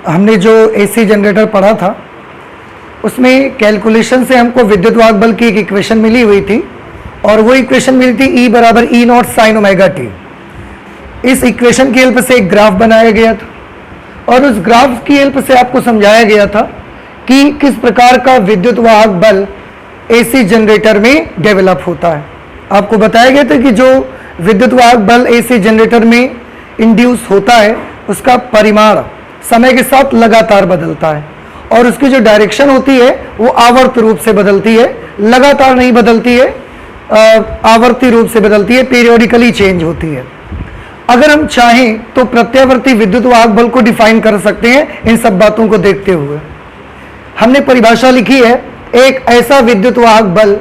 हमने जो AC generator पढ़ा था उसमें कैलकुलेशन से हमको विद्युत वाहक बल की एक इक्वेशन मिली हुई थी और वो इक्वेशन मिली थी E बराबर E not sine omega T. इस इक्वेशन की हेल्प से एक ग्राफ बनाया गया था और उस ग्राफ की हेल्प से आपको समझाया गया था कि किस प्रकार का विद्युत वाहक बल एसी जनरेटर में डेवलप होता है। आपको बताया गया था कि जो विद्युत वाहक बल एसी जनरेटर में इंड्यूस होता है उसका परिमाण समय के साथ लगातार बदलता है और उसकी जो डायरेक्शन होती है वो आवर्त रूप से बदलती है, लगातार नहीं बदलती है, आवर्ती रूप से बदलती है, पीरियोडिकली चेंज होती है। अगर हम चाहें तो प्रत्यावर्ती विद्युत वाहक बल को डिफाइन कर सकते हैं इन सब बातों को देखते हुए। हमने परिभाषा लिखी है, एक ऐसा विद्युत वाहक बल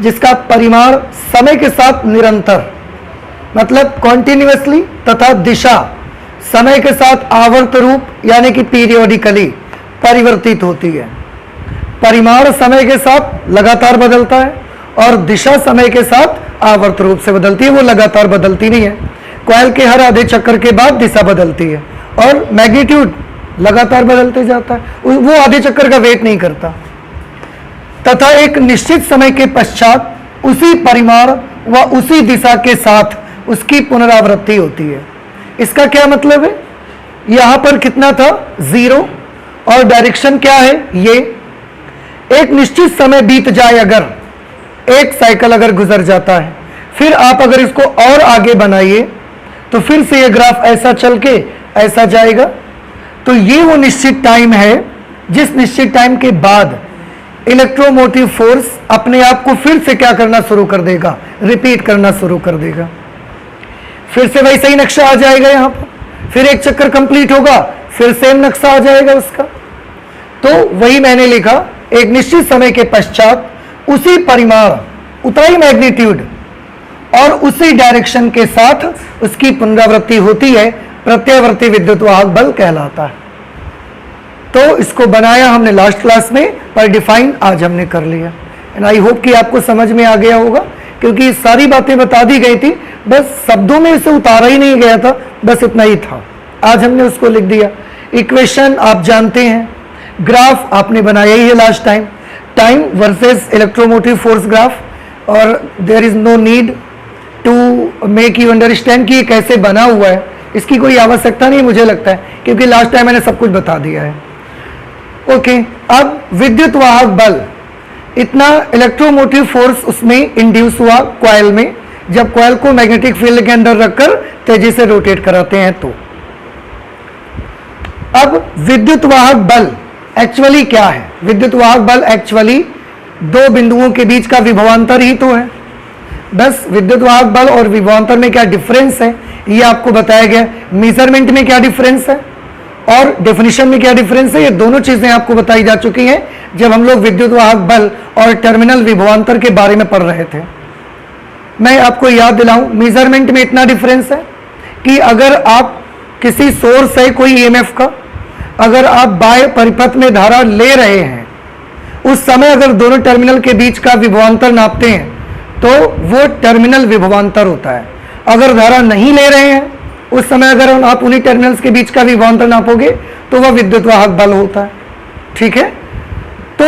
जिसका परिमाण समय के साथ निरंतर मतलब कॉन्टिन्यूअसली तथा दिशा समय के साथ आवर्त रूप यानी कि पीरियोडिकली परिवर्तित होती है। परिमाण समय के साथ लगातार बदलता है और दिशा समय के साथ आवर्त रूप से बदलती है, वो लगातार बदलती नहीं है। कॉइल के हर आधे चक्कर के बाद दिशा बदलती है और मैग्नीट्यूड लगातार बदलते जाता है, वो आधे चक्कर का वेट नहीं करता तथा एक निश्चित समय के पश्चात उसी परिमाण व उसी दिशा के साथ उसकी पुनरावृत्ति होती है। इसका क्या मतलब है, यहां पर कितना था 0 और डायरेक्शन क्या है ये। एक निश्चित समय बीत जाए, अगर एक साइकिल अगर गुजर जाता है, फिर आप अगर इसको और आगे बनाइए तो फिर से ये ग्राफ ऐसा चल के ऐसा जाएगा। तो ये वो निश्चित टाइम है जिस निश्चित टाइम के बाद इलेक्ट्रोमोटिव फोर्स अपने आप को फिर से क्या करना शुरू कर देगा, रिपीट करना शुरू कर देगा। फिर से वैसा ही नक्शा आ जाएगा, यहां पर फिर एक चक्कर कंप्लीट होगा, फिर सेम नक्शा आ जाएगा उसका। तो वही मैंने लिखा, एक निश्चित समय के पश्चात उसी परिमाण, उतना ही मैग्नीट्यूड और उसी डायरेक्शन के साथ उसकी पुनरावृत्ति होती है, प्रत्यावर्ती विद्युत वाहक बल कहलाता है। तो इसको बनाया हमने लास्ट क्लास में, पर डिफाइन आज हमने कर लिया। एंड आई होप कि आपको समझ में आ गया होगा, क्योंकि सारी बातें बता दी गई थी, बस शब्दों में इसे उतारा ही नहीं गया था, बस इतना ही था। आज हमने उसको लिख दिया। इक्वेशन आप जानते हैं, ग्राफ आपने बनाया ही है last time, time versus electromotive force graph, और there is no need to make you understand कि ये कैसे बना हुआ है, इसकी कोई आवश्यकता नहीं मुझे लगता है, क्योंकि लास्ट टाइम मैंने सब कुछ बता दिया है। ओके, अब विद्युत वाहक बल, इतना इलेक्ट्रोमोटिव फोर्स उसमें इंड्यूस हुआ कॉइल में, जब कॉइल को मैग्नेटिक फील्ड के अंदर रखकर तेजी से रोटेट कराते हैं। तो अब विद्युत वाहक बल एक्चुअली क्या है? विद्युत वाहक बल एक्चुअली दो बिंदुओं के बीच का विभवांतर ही तो है। बस विद्युत वाहक बल और विभवांतर में क्या डिफरेंस है ये आपको बताया गया। मेजरमेंट में क्या डिफरेंस है और डेफिनेशन में क्या डिफरेंस है, ये दोनों चीजें आपको बताई जा चुकी हैं जब हम लोग विद्युत वाहक बल और टर्मिनल विभवांतर के बारे में पढ़ रहे थे। मैं आपको याद दिलाऊं, मेजरमेंट में इतना डिफरेंस है कि अगर आप किसी सोर्स है कोई ईएमएफ का, अगर आप बाह्य परिपथ में धारा ले रहे हैं, उस समय अगर दोनों टर्मिनल के बीच का विभवांतर नापते हैं तो वो टर्मिनल विभवांतर होता है। अगर धारा नहीं ले रहे हैं उस समय अगर आप उन्हीं टर्मिनल्स के बीच का विभवांतर नापोगे तो वह विद्युत वाहक बल होता है। ठीक है, तो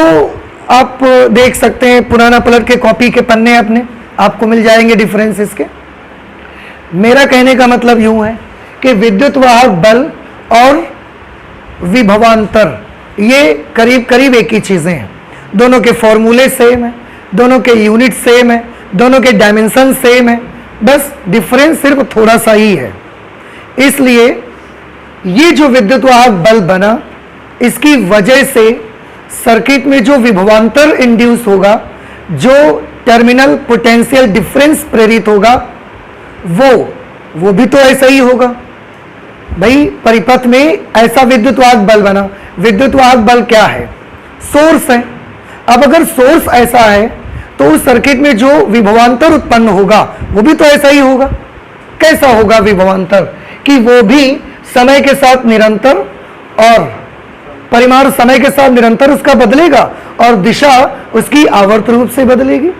आप देख सकते हैं, पुराना पलट के कॉपी के पन्ने अपने आपको मिल जाएंगे डिफरेंस इसके। मेरा कहने का मतलब यूं है कि विद्युत वाहक बल और विभवांतर ये करीब करीब एक ही चीजें हैं, दोनों के फॉर्मूले सेम है, दोनों के यूनिट सेम है, दोनों के डायमेंशन सेम है, बस डिफरेंस सिर्फ थोड़ा सा ही है। इसलिए ये जो विद्युत वाहक बल बना, इसकी वजह से सर्किट में जो विभवांतर इंड्यूस होगा, जो टर्मिनल पोटेंशियल डिफरेंस प्रेरित होगा, वो भी तो ऐसा ही होगा भाई। परिपथ में ऐसा विद्युत वाहक बल बना। विद्युत वाहक बल क्या है? सोर्स है। अब अगर सोर्स ऐसा है तो उस सर्किट में जो विभवांतर उत्पन्न होगा वो भी तो ऐसा ही होगा। कैसा होगा विभवांतर? कि वो भी समय के साथ निरंतर और परिमाण समय के साथ निरंतर उसका बदलेगा और दिशा उसकी आवर्त रूप से बदलेगी।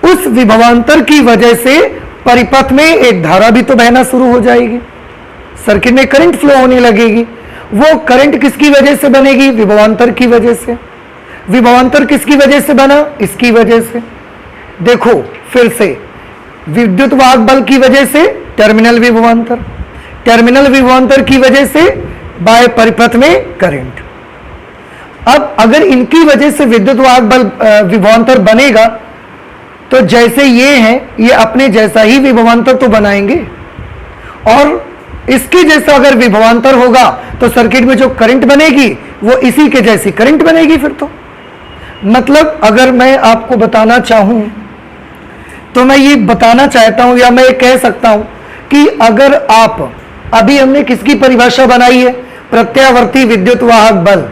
उस विभवांतर की वजह से परिपथ में एक धारा भी तो बहना शुरू हो जाएगी, सर्किट में करंट फ्लो होने लगेगी वो करंट किसकी वजह से बनेगी? विभवांतर की वजह से। विभवांतर किसकी वजह से बना? इसकी वजह से। देखो फिर से, विद्युत वाहक बल की वजह से टर्मिनल विभवांतर, टर्मिनल विभवांतर की वजह से बाह्य परिपथ में करंट। अब अगर इनकी वजह से विद्युत वाहक बल विभवांतर बनेगा तो जैसे ये हैं, ये अपने जैसा ही विभवांतर तो बनाएंगे, और इसके जैसा अगर विभवांतर होगा तो सर्किट में जो करंट बनेगी वो इसी के जैसी करंट बनेगी। फिर तो मतलब अगर मैं आपको बताना चाहूं तो मैं ये बताना चाहता हूं, या मैं ये कह सकता हूं कि अगर आप, अभी हमने किसकी परिभाषा बनाई है? प्रत्यावर्ती विद्युत वाहक बल।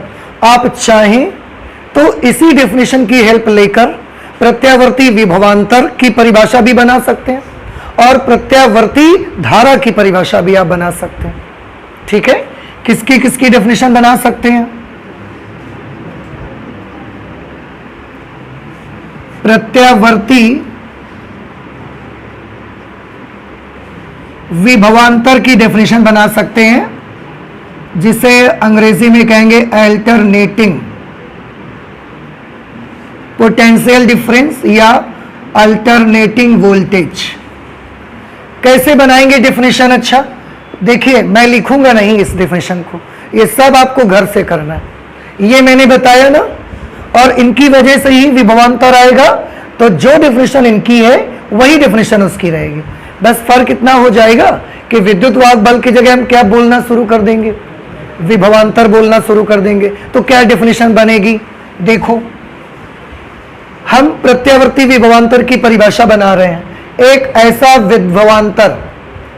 आप चाहें तो इसी डेफिनेशन की हेल्प लेकर प्रत्यावर्ती विभवांतर की परिभाषा भी बना सकते हैं और प्रत्यावर्ती धारा की परिभाषा भी आप बना सकते हैं। ठीक है, किसकी किसकी डेफिनेशन बना सकते हैं? प्रत्यावर्ती विभवांतर की डेफिनेशन बना सकते हैं, जिसे अंग्रेजी में कहेंगे अल्टरनेटिंग पोटेंशियल डिफरेंस या अल्टरनेटिंग वोल्टेज। कैसे बनाएंगे डेफिनेशन? अच्छा देखिए, मैं लिखूंगा नहीं इस डेफिनेशन को, ये सब आपको घर से करना है। ये मैंने बताया ना, और इनकी वजह से ही विभवांतर आएगा, तो जो डेफिनेशन इनकी है वही डेफिनेशन उसकी रहेगी। बस फर्क इतना हो जाएगा कि विद्युत वाहक बल की जगह हम क्या बोलना शुरू कर देंगे? विभवांतर बोलना शुरू कर देंगे। तो क्या डेफिनेशन बनेगी? देखो, हम प्रत्यावर्ती विभवांतर की परिभाषा बना रहे हैं। एक ऐसा विभवांतर,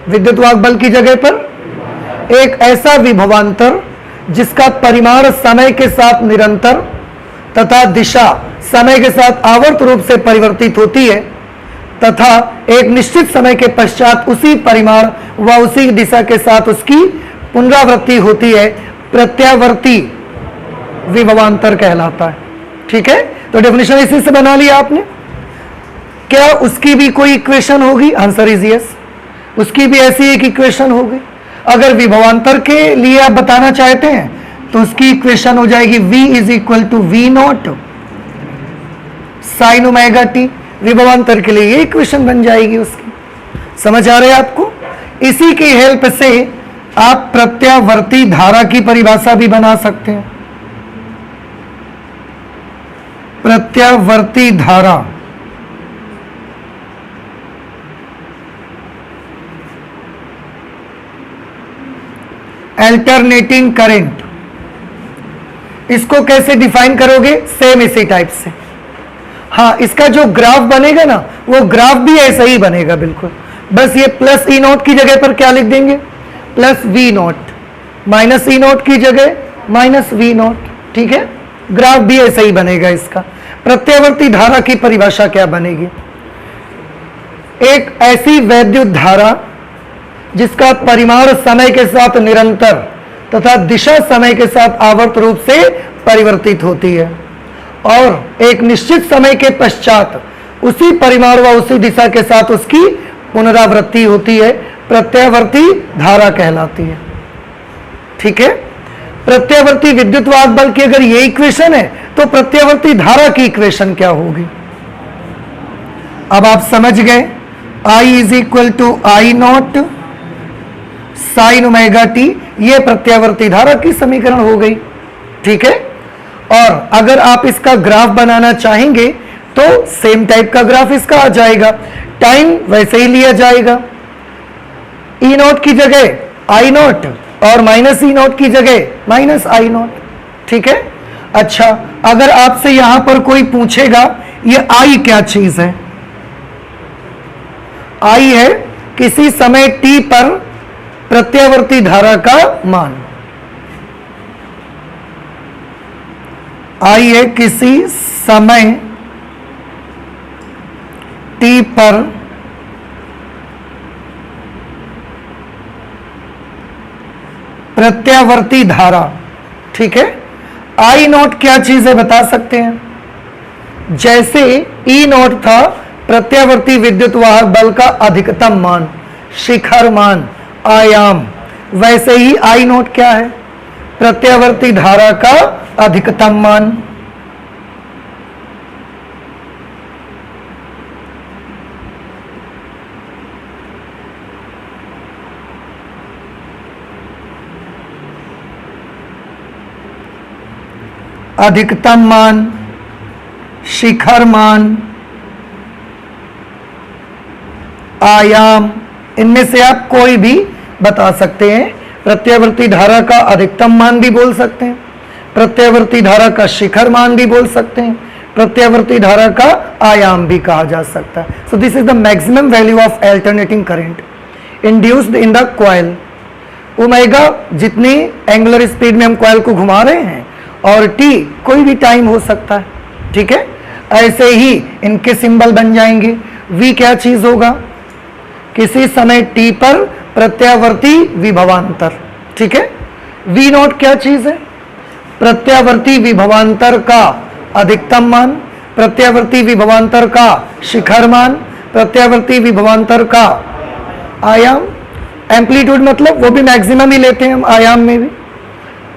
विद्युत वाहक बल की जगह पर एक ऐसा विभवांतर जिसका परिमाण समय के साथ निरंतर तथा दिशा समय के साथ आवर्त रूप से परिवर्तित होती है, तथा एक निश्चित समय के पश्चात उसी परिमाण व उसी दिशा के साथ उसकी पुनरावृत्ति होती है, प्रत्यावर्ती विभवांतर कहलाता है। ठीक है, तो डेफिनेशन इसी से बना लिया आपने। क्या उसकी भी कोई इक्वेशन होगी? आंसर इज यस, उसकी भी ऐसी एक इक्वेशन होगी। अगर विभवांतर के लिए आप बताना चाहते हैं तो उसकी इक्वेशन हो जाएगी V is equal to V not sine omega T. विभवांतर के लिए ये इक्वेशन बन जाएगी उसकी। समझ आ रहे हैं आपको? इसी की हेल्प से आप प्रत्यावर्ती धारा की परिभाषा भी बना सकते हैं। प्रत्यावर्ती धारा, अल्टरनेटिंग करंट, इसको कैसे डिफाइन करोगे? सेम इसी टाइप से। हाँ, इसका जो ग्राफ बनेगा ना, वो ग्राफ भी ऐसा ही बनेगा बिल्कुल। बस ये प्लस ई नॉट की जगह पर क्या लिख देंगे? Plus V not, minus E not की जगह माइनस वी नॉट। ठीक है, ग्राफ भी ऐसा ही बनेगा इसका। प्रत्यावर्ती धारा की परिभाषा क्या बनेगी? एक ऐसी वैद्युत धारा जिसका परिमाण समय के साथ निरंतर तथा दिशा समय के साथ आवर्त रूप से परिवर्तित होती है, और एक निश्चित समय के पश्चात उसी परिमाण व उसी दिशा के साथ उसकी पुनरावृत्ति होती है, प्रत्यावर्ती धारा कहलाती है। ठीक है, प्रत्यावर्ती विद्युत वाहक बल की अगर ये इक्वेशन है तो प्रत्यावर्ती धारा की इक्वेशन क्या होगी? अब आप समझ गए। I is equal to I not sine omega T, ये प्रत्यावर्ती धारा की समीकरण हो गई। ठीक है, और अगर आप इसका ग्राफ बनाना चाहेंगे तो सेम टाइप का ग्राफ इसका आ जाएगा। टाइम वैसे ही लिया जाएगा, ई नॉट की जगह आई नॉट और माइनस ई नॉट की जगह माइनस आई नॉट। ठीक है, अच्छा अगर आपसे यहां पर कोई पूछेगा ये आई क्या चीज है? आई है किसी समय t पर प्रत्यावर्ती धारा का मान। आई है किसी समय t पर प्रत्यावर्ती धारा। ठीक है, आई नॉट क्या चीज है बता सकते हैं? जैसे ई नॉट था प्रत्यावर्ती विद्युत वाहक बल का अधिकतम मान, शिखर मान, आयाम, वैसे ही आई नॉट क्या है? प्रत्यावर्ती धारा का अधिकतम मान। अधिकतम मान, शिखर मान, आयाम, इनमें से आप कोई भी बता सकते हैं। प्रत्यावर्ती धारा का अधिकतम मान भी बोल सकते हैं, प्रत्यावर्ती धारा का शिखर मान भी बोल सकते हैं, प्रत्यावर्ती धारा का आयाम भी कहा जा सकता है। So this is the maximum value of alternating current induced in the coil. Omega जितनी एंगुलर स्पीड में हम कॉइल को घुमा रहे हैं, और टी कोई भी टाइम हो सकता है, ठीक है। ऐसे ही इनके सिंबल बन जाएंगे। वी क्या चीज होगा, किसी समय टी पर प्रत्यावर्ती विभवांतर, ठीक है। वी नॉट क्या चीज है, प्रत्यावर्ती विभवांतर का अधिकतम मान, प्रत्यावर्ती विभवांतर का शिखर मान, प्रत्यावर्ती विभवांतर का आयाम। एम्पलीट्यूड मतलब वो भी मैक्सिमम ही लेते हैं हम आयाम में भी,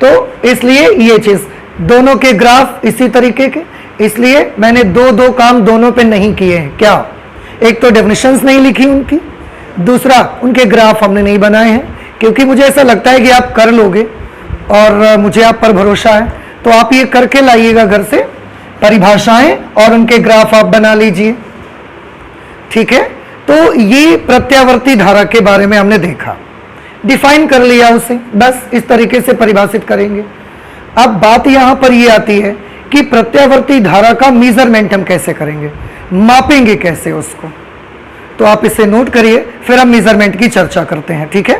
तो इसलिए ये चीज दोनों के ग्राफ इसी तरीके के, इसलिए मैंने दो काम दोनों पे नहीं किए हैं। क्या, एक तो डेफिनेशंस नहीं लिखी उनकी, दूसरा उनके ग्राफ हमने नहीं बनाए हैं, क्योंकि मुझे ऐसा लगता है कि आप कर लोगे और मुझे आप पर भरोसा है, तो आप ये करके लाइएगा घर से परिभाषाएं और उनके ग्राफ आप बना लीजिए, ठीक है। तो ये प्रत्यावर्ती धारा के बारे में हमने देखा, डिफाइन कर लिया उसे, बस इस तरीके से परिभाषित करेंगे। अब बात यहां पर ये आती है कि प्रत्यावर्ती धारा का मेजरमेंट हम कैसे करेंगे, मापेंगे कैसे उसको। तो आप इसे नोट करिए, फिर हम मेजरमेंट की चर्चा करते हैं, ठीक है।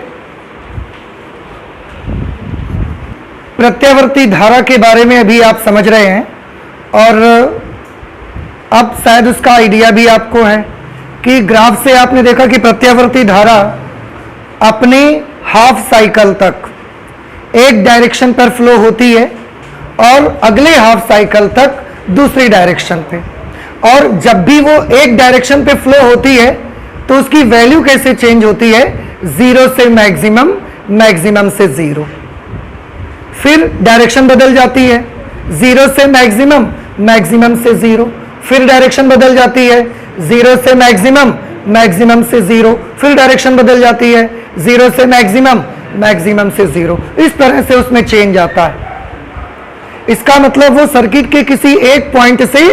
प्रत्यावर्ती धारा के बारे में अभी आप समझ रहे हैं, और अब शायद उसका आइडिया भी आपको है कि ग्राफ से आपने देखा कि प्रत्यावर्ती धारा अपने हाफ साइकिल तक एक डायरेक्शन पर फ्लो होती है और अगले हाफ साइकिल तक दूसरी डायरेक्शन पे, और जब भी वो एक डायरेक्शन पे फ्लो होती है तो उसकी वैल्यू कैसे चेंज होती है, जीरो से मैक्सिमम, मैक्सिमम से जीरो, फिर डायरेक्शन बदल जाती है, जीरो से मैक्सिमम, मैक्सिमम से जीरो, फिर डायरेक्शन बदल जाती है, जीरो से मैक्सिमम, मैक्सिमम से जीरो, फिर डायरेक्शन बदल जाती है, जीरो से मैक्सिमम, मैक्सिमम से जीरो। इस तरह से उसमें चेंज आता है। इसका मतलब वो सर्किट के किसी एक पॉइंट से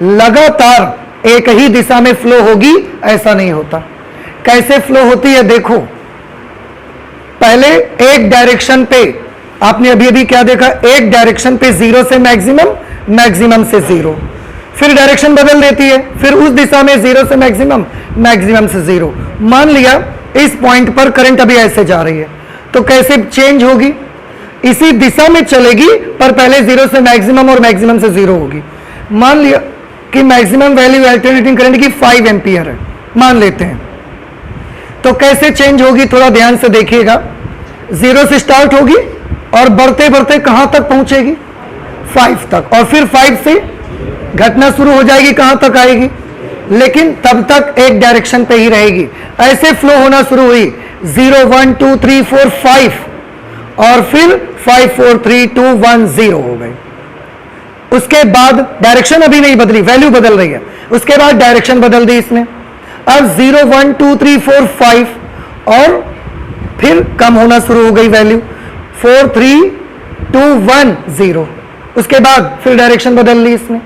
लगातार एक ही दिशा में फ्लो होगी, ऐसा नहीं होता। कैसे फ्लो होती है देखो, पहले एक डायरेक्शन पे आपने अभी अभी क्या देखा, एक डायरेक्शन पे जीरो से मैक्सिमम, मैक्सिमम से जीरो, फिर डायरेक्शन बदल देती है, फिर उस दिशा में जीरो से मैक्सिमम, मैक्सिमम से जीरो। मान लिया इस पॉइंट पर करंट अभी ऐसे जा रही है, तो कैसे चेंज होगी, इसी दिशा में चलेगी, पर पहले जीरो से मैक्सिमम और मैक्सिमम से जीरो होगी। मान लिया कि मैक्सिमम वैल्यू अल्टरनेटिंग करंट की 5 एम्पियर है, मान लेते हैं, तो कैसे चेंज होगी थोड़ा ध्यान से देखिएगा। जीरो से स्टार्ट होगी और बढ़ते बढ़ते कहां तक पहुंचेगी, 5 तक, और फिर 5 से घटना शुरू हो जाएगी, कहां तक आएगी, लेकिन तब तक एक डायरेक्शन पे ही रहेगी। ऐसे फ्लो होना शुरू हुई, 0 1 2 3 4 5, और फिर 5 4 3 2 1 0 हो गई। उसके बाद डायरेक्शन अभी नहीं बदली, वैल्यू बदल रही है, उसके बाद डायरेक्शन बदल दी इसने, अब 0 1 2 3 4 5, और फिर कम होना शुरू हो गई वैल्यू, 4 3 2 1 0, उसके बाद फिर डायरेक्शन बदल ली इसने।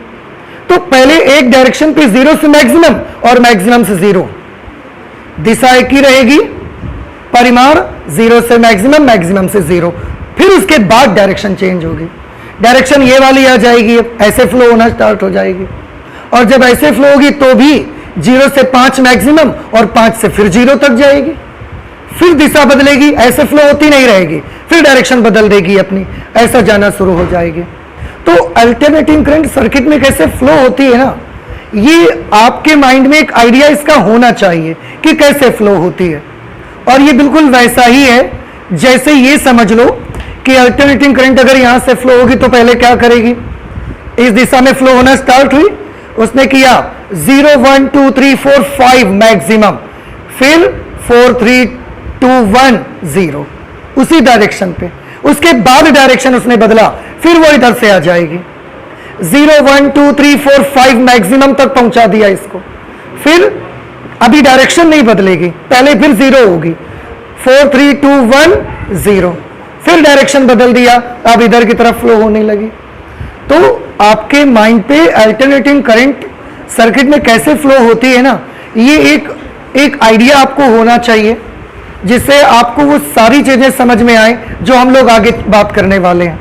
तो पहले एक डायरेक्शन पे जीरो से मैक्सिमम और मैक्सिमम से जीरो, दिशा एक ही रहेगी, परिमाण जीरो से मैक्सिमम, मैक्सिमम से जीरो, फिर उसके बाद डायरेक्शन चेंज होगी, डायरेक्शन ये वाली आ जाएगी, ऐसे फ्लो होना स्टार्ट हो जाएगी, और जब ऐसे फ्लो होगी तो भी 0 से 5 मैक्सिमम और 5 से फिर 0 तक जाएगी, फिर दिशा बदलेगी, ऐसे फ्लो होती नहीं रहेगी, फिर डायरेक्शन बदल देगी अपनी, ऐसा जाना शुरू हो जाएगी। तो अल्टरनेटिंग करंट सर्किट में कैसे फ्लो होती है ना, ये आपके माइंड में एक आइडिया इसका होना चाहिए कि कैसे फ्लो होती है। और ये बिल्कुल वैसा ही है जैसे ये समझ लो कि अल्टरनेटिंग करंट अगर यहां से फ्लो होगी तो पहले क्या करेगी, इस दिशा में फ्लो होना स्टार्ट हुई, उसने किया 0 1 2 3 4 5 मैक्सिमम, फिर 4 3 2 1 0, उसी डायरेक्शन पे, उसके बाद डायरेक्शन उसने बदला, फिर वो इधर से आ जाएगी। 0 1 2 3 4 5 मैक्सिमम तक पहुंचा दिया इसको, फिर अभी डायरेक्शन नहीं बदलेगी, पहले फिर 0 होगी, 4 3 2 1 0, फिर डायरेक्शन बदल दिया, अब इधर की तरफ फ्लो होने लगी। तो आपके माइंड पे अल्टरनेटिंग करंट सर्किट में कैसे फ्लो होती है ना, ये एक आइडिया आपको होना चाहिए, जिससे आपको वो सारी चीजें समझ में आए जो हम लोग आगे बात करने वाले हैं।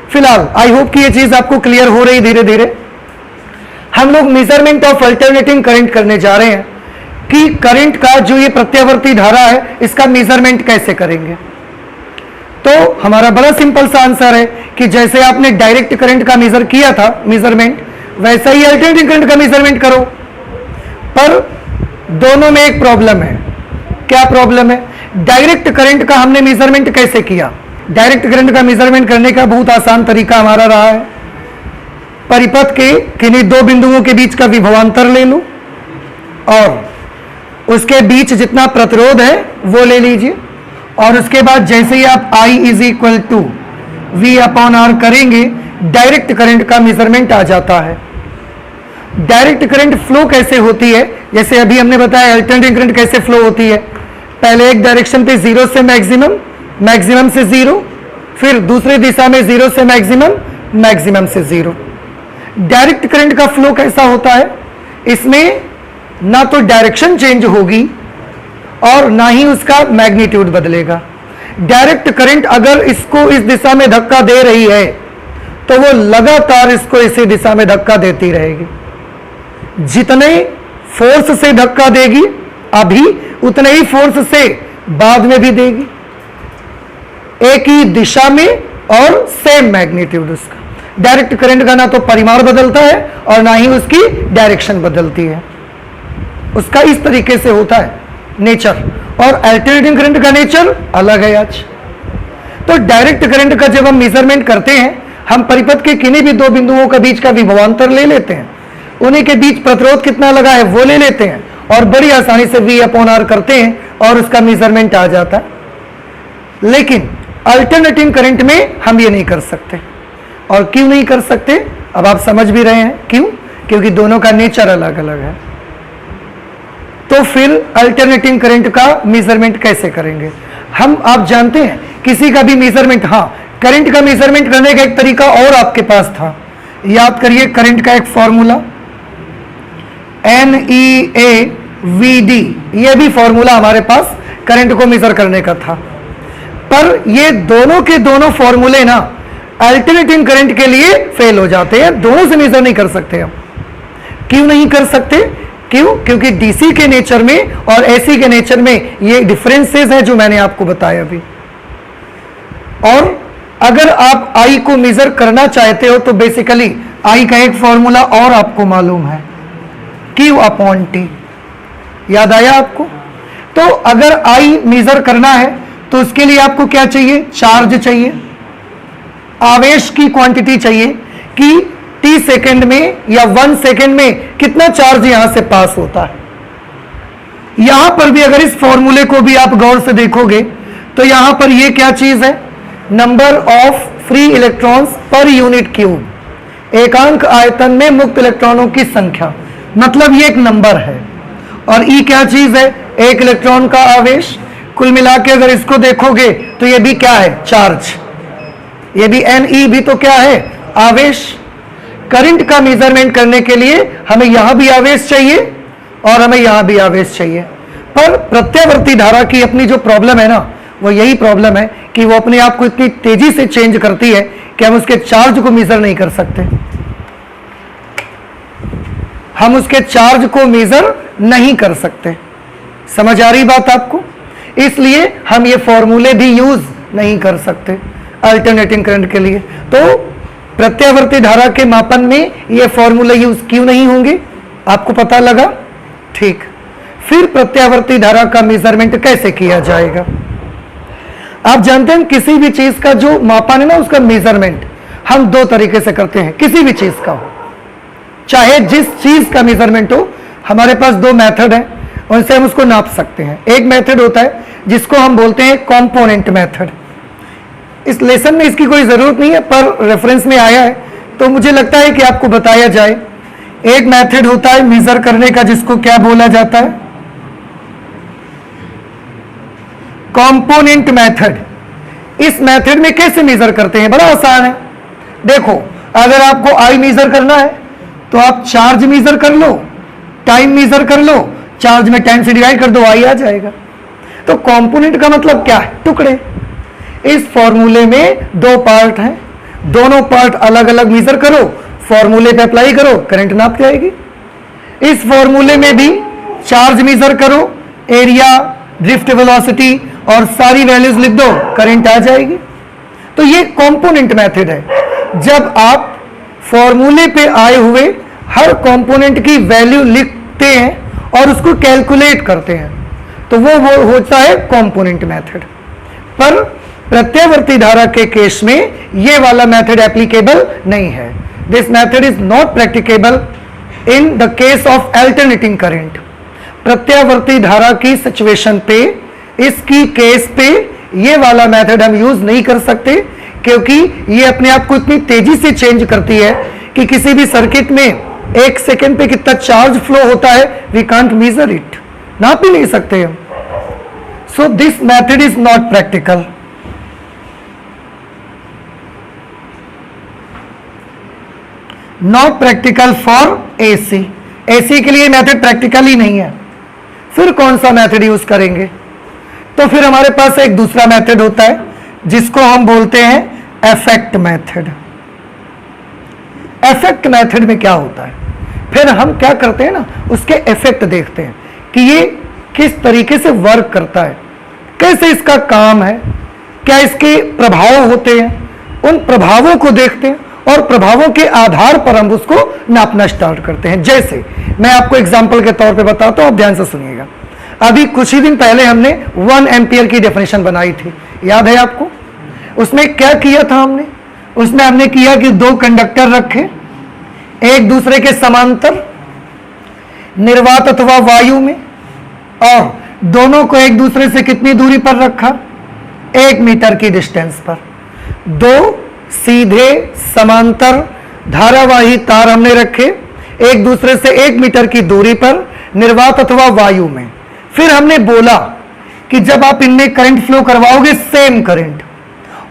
फिलहाल आई होप कि ये चीज आपको क्लियर हो रही धीरे धीरे। हम लोग मेजरमेंट ऑफ अल्टरनेटिंग करंट करने जा रहे हैं कि करंट का जो ये प्रत्यावर्ती धारा है इसका मेजरमेंट कैसे करेंगे। तो हमारा बड़ा सिंपल सा आंसर है कि जैसे आपने डायरेक्ट करंट का मेजर किया था मेजरमेंट, वैसा ही अल्टरनेटिंग करंट का मेजरमेंट करो। पर दोनों में एक प्रॉब्लम है। क्या प्रॉब्लम है? डायरेक्ट करंट का हमने मेजरमेंट कैसे किया? डायरेक्ट करंट का मेजरमेंट करने का बहुत आसान तरीका हमारा रहा है, परिपथ के किन्हीं दो बिंदुओं के बीच का विभवांतर ले लो और उसके बीच जितना प्रतिरोध है वो ले लीजिए, और उसके बाद जैसे ही आप I = V/R करेंगे, डायरेक्ट करंट का मेजरमेंट आ जाता है। डायरेक्ट करंट फ्लो कैसे होती है, जैसे अभी हमने बताया अल्टरनेटिंग करंट कैसे फ्लो होती है। पहले एक डायरेक्शन पे 0 से मैक्सिमम, मैक्सिमम से 0, फिर दूसरी दिशा में 0 से मैक्सिमम, मैक्सिमम से 0। डायरेक्ट करंट का फ्लो कैसा होता है? इसमें ना तो डायरेक्शन चेंज होगी और ना ही उसका मैग्नीट्यूड बदलेगा। डायरेक्ट करंट अगर इसको इस दिशा में धक्का दे रही है तो वो लगातार इसको इसी दिशा में धक्का देती रहेगी। जितने फोर्स से धक्का देगी अभी, उतने ही फोर्स से बाद में भी देगी, एक ही दिशा में और सेम मैग्नीट्यूड उसका। डायरेक्ट करंट का ना तो परिमाण बदलता है और ना ही उसकी डायरेक्शन बदलती है, उसका इस तरीके से होता है नेचर। और अल्टरनेटिंग करंट का नेचर अलग है आज। तो डायरेक्ट करंट का जब हम मेजरमेंट करते हैं, हम परिपथ के किन्हीं भी दो बिंदुओं के बीच का विभवांतर ले लेते हैं, उन्हीं के बीच प्रतिरोध कितना लगा है वो ले लेते हैं और बड़ी आसानी से V/R करते हैं और उसका मेजरमेंट आ जाता है। लेकिन अल्टरनेटिंग करंट में हम ये नहीं कर सकते। और क्यों नहीं कर सकते, अब आप समझ भी रहे हैं क्यों, क्योंकि दोनों का नेचर अलग अलग है। तो फिर अल्टरनेटिंग करंट का मेजरमेंट कैसे करेंगे हम? आप जानते हैं किसी का भी मेजरमेंट, हाँ, करंट का मेजरमेंट करने का एक तरीका और आपके पास था। याद करिए करंट का एक फॉर्मूला NEAVD, ये भी फॉर्मूला हमारे पास करंट को मेजर करने का था। पर ये दोनों के दोनों फॉर्मूले ना अल्टरनेटिंग करंट के लिए फेल हो जाते हैं, दोनों से मेजर नहीं कर सकते हम। क्यों नहीं कर सकते? क्यों? क्योंकि डीसी के नेचर में और एसी के नेचर में ये डिफरेंसेस हैं जो मैंने आपको बताया अभी। और अगर आप I को मेजर करना चाहते हो तो बेसिकली I का एक फॉर्मूला और आपको मालूम है, Q/T। याद आया आपको? तो अगर I मेजर करना है तो उसके लिए आपको क्या चाहिए? चार्ज चाहिए, आवेश की क्वांटिटी चाहिए कि t सेकंड में या 1 सेकंड में कितना चार्ज यहां से पास होता है। यहां पर भी अगर इस फॉर्मूले को भी आप गौर से देखोगे तो यहां पर ये क्या चीज है? Number of free electrons per unit cube, एकांक आयतन में मुक्त इलेक्ट्रॉनों की संख्या, मतलब ये एक नंबर है। और E क्या चीज है? एक इलेक्ट्रॉन का आवेश। कुल मिला के अगर इसको देखोगे तो ये भी क्या है? चार्ज। ये भी Ne भी तो क्या है? आवेश। करंट का मेजरमेंट करने के लिए हमें यहां भी आवेश चाहिए और हमें यहां भी आवेश चाहिए। पर प्रत्यावर्ती धारा की अपनी जो प्रॉब्लम है ना, वो यही प्रॉब्लम है कि वो अपने आप को इतनी तेजी से चेंज करती है कि हम उसके चार्ज को मेजर नहीं कर सकते। हम उसके चार्ज को मेजर नहीं कर सकते। समझ आ रही बात आपको? इसलिए हम ये फॉर्मूले भी यूज नहीं कर सकते अल्टरनेटिंग करंट के लिए। तो प्रत्यावर्ती धारा के मापन में ये फॉर्मूले यूज क्यों नहीं होंगे, आपको पता लगा? ठीक। फिर प्रत्यावर्ती धारा का मेजरमेंट कैसे किया जाएगा? आप जानते हैं किसी भी चीज का जो मापन है ना, उसका मेजरमेंट हम दो तरीके से करते हैं। किसी भी चीज का हो, चाहे जिस चीज का मेजरमेंट हो, हमारे पास दो मेथड है, उनसे हम उसको नाप सकते हैं। एक मेथड होता है जिसको हम बोलते हैं कंपोनेंट मेथड, इस लेसन में इसकी कोई जरूरत नहीं है, पर रेफरेंस में आया है तो मुझे लगता है कि आपको बताया जाए। एक मेथड होता है मेजर करने का, जिसको क्या बोला जाता है? Component method. इस मेथड में कैसे मेजर करते हैं? बड़ा आसान है। देखो, अगर आपको आई मेजर करना है तो आप चार्ज मेजर कर लो, टाइम मेजर कर लो, चार्ज में टाइम से डिवाइड कर दो, आई आ जाएगा। तो कंपोनेंट का मतलब क्या है? टुकड़े। इस फॉर्मूले में दो पार्ट हैं, दोनों पार्ट अलग अलग मेजर करो, फॉर्मूले पे अप्लाई करो, करंट नाप जाएगी। इस फॉर्मूले में भी चार्ज मेजर करो, एरिया, ड्रिफ्ट वेलोसिटी और सारी वैल्यूज लिख दो, करंट आ जाएगी। तो ये कंपोनेंट मेथड है। जब आप फॉर्मूले पे आए हुए हर कंपोनेंट की वैल्यू लिखते हैं और उसको कैलकुलेट करते हैं तो वो होता है कंपोनेंट मेथड। पर प्रत्यावर्ती धारा के केस में ये वाला मेथड एप्लीकेबल नहीं है। This method is not practicable in the case of alternating current. प्रत्यावर्ती धारा की सिचुएशन पे, इसकी केस पे ये वाला मेथड हम यूज नहीं कर सकते, क्योंकि ये अपने आप को इतनी तेजी से चेंज करती है कि किसी भी सर्किट में एक सेकेंड पे कितना चार्ज फ्लो होता है, वी कांट मेजर इट, नाप ही नहीं सकते हम। So this method is not practical. Not practical for AC. AC के लिए मेथड प्रैक्टिकल ही नहीं है। फिर कौन सा मेथड यूज करेंगे? तो फिर हमारे पास एक दूसरा मेथड होता है जिसको हम बोलते हैं इफेक्ट मेथड। इफेक्ट मेथड में क्या होता है? फिर हम क्या करते हैं ना, उसके इफेक्ट देखते हैं कि ये किस तरीके से वर्क करता है, कैसे इसका काम है, क्या इसके प्रभाव होते हैं, उन प्रभावों को देखते हैं और प्रभावों के आधार पर हम उसको नापना स्टार्ट करते हैं। जैसे मैं आपको एग्जांपल के तौर पे बताता हूं, आप ध्यान से सुनिएगा। अभी कुछ ही दिन पहले हमने 1 एम्पियर की डेफिनेशन बनाई थी, याद है आपको? उसमें क्या किया था हमने? उसमें हमने किया कि दो कंडक्टर रखे एक दूसरे के समांतर निर्वात अथवा वायु में, और दोनों को एक दूसरे से कितनी दूरी पर रखा? 1 मीटर की डिस्टेंस पर। दो सीधे समांतर धारावाही तार हमने रखे एक दूसरे से 1 मीटर की दूरी पर निर्वात अथवा वायु में। फिर हमने बोला कि जब आप इनमें करंट फ्लो करवाओगे सेम करंट,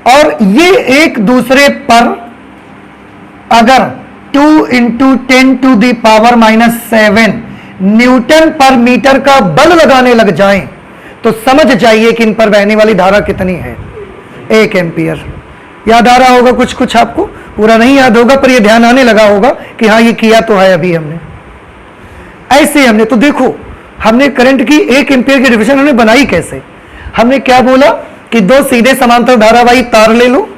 और ये एक दूसरे पर अगर 2 × 10⁻⁻7 न्यूटन पर मीटर का बल लगाने लग जाएं, तो समझ जाइए कि इन पर बहने वाली धारा कितनी है? 1 एम्पियर। याद आ रहा होगा कुछ कुछ, आपको पूरा नहीं याद होगा पर ये ध्यान आने लगा होगा कि हाँ ये किया तो है अभी हमने। ऐसे हमने तो देखो, हमने करंट की 1 एम्पियर की डिफिनेशन हमने बनाई कैसे? हमने क्या बोला कि दो सीधे समांतर धारावाही तार ले लो,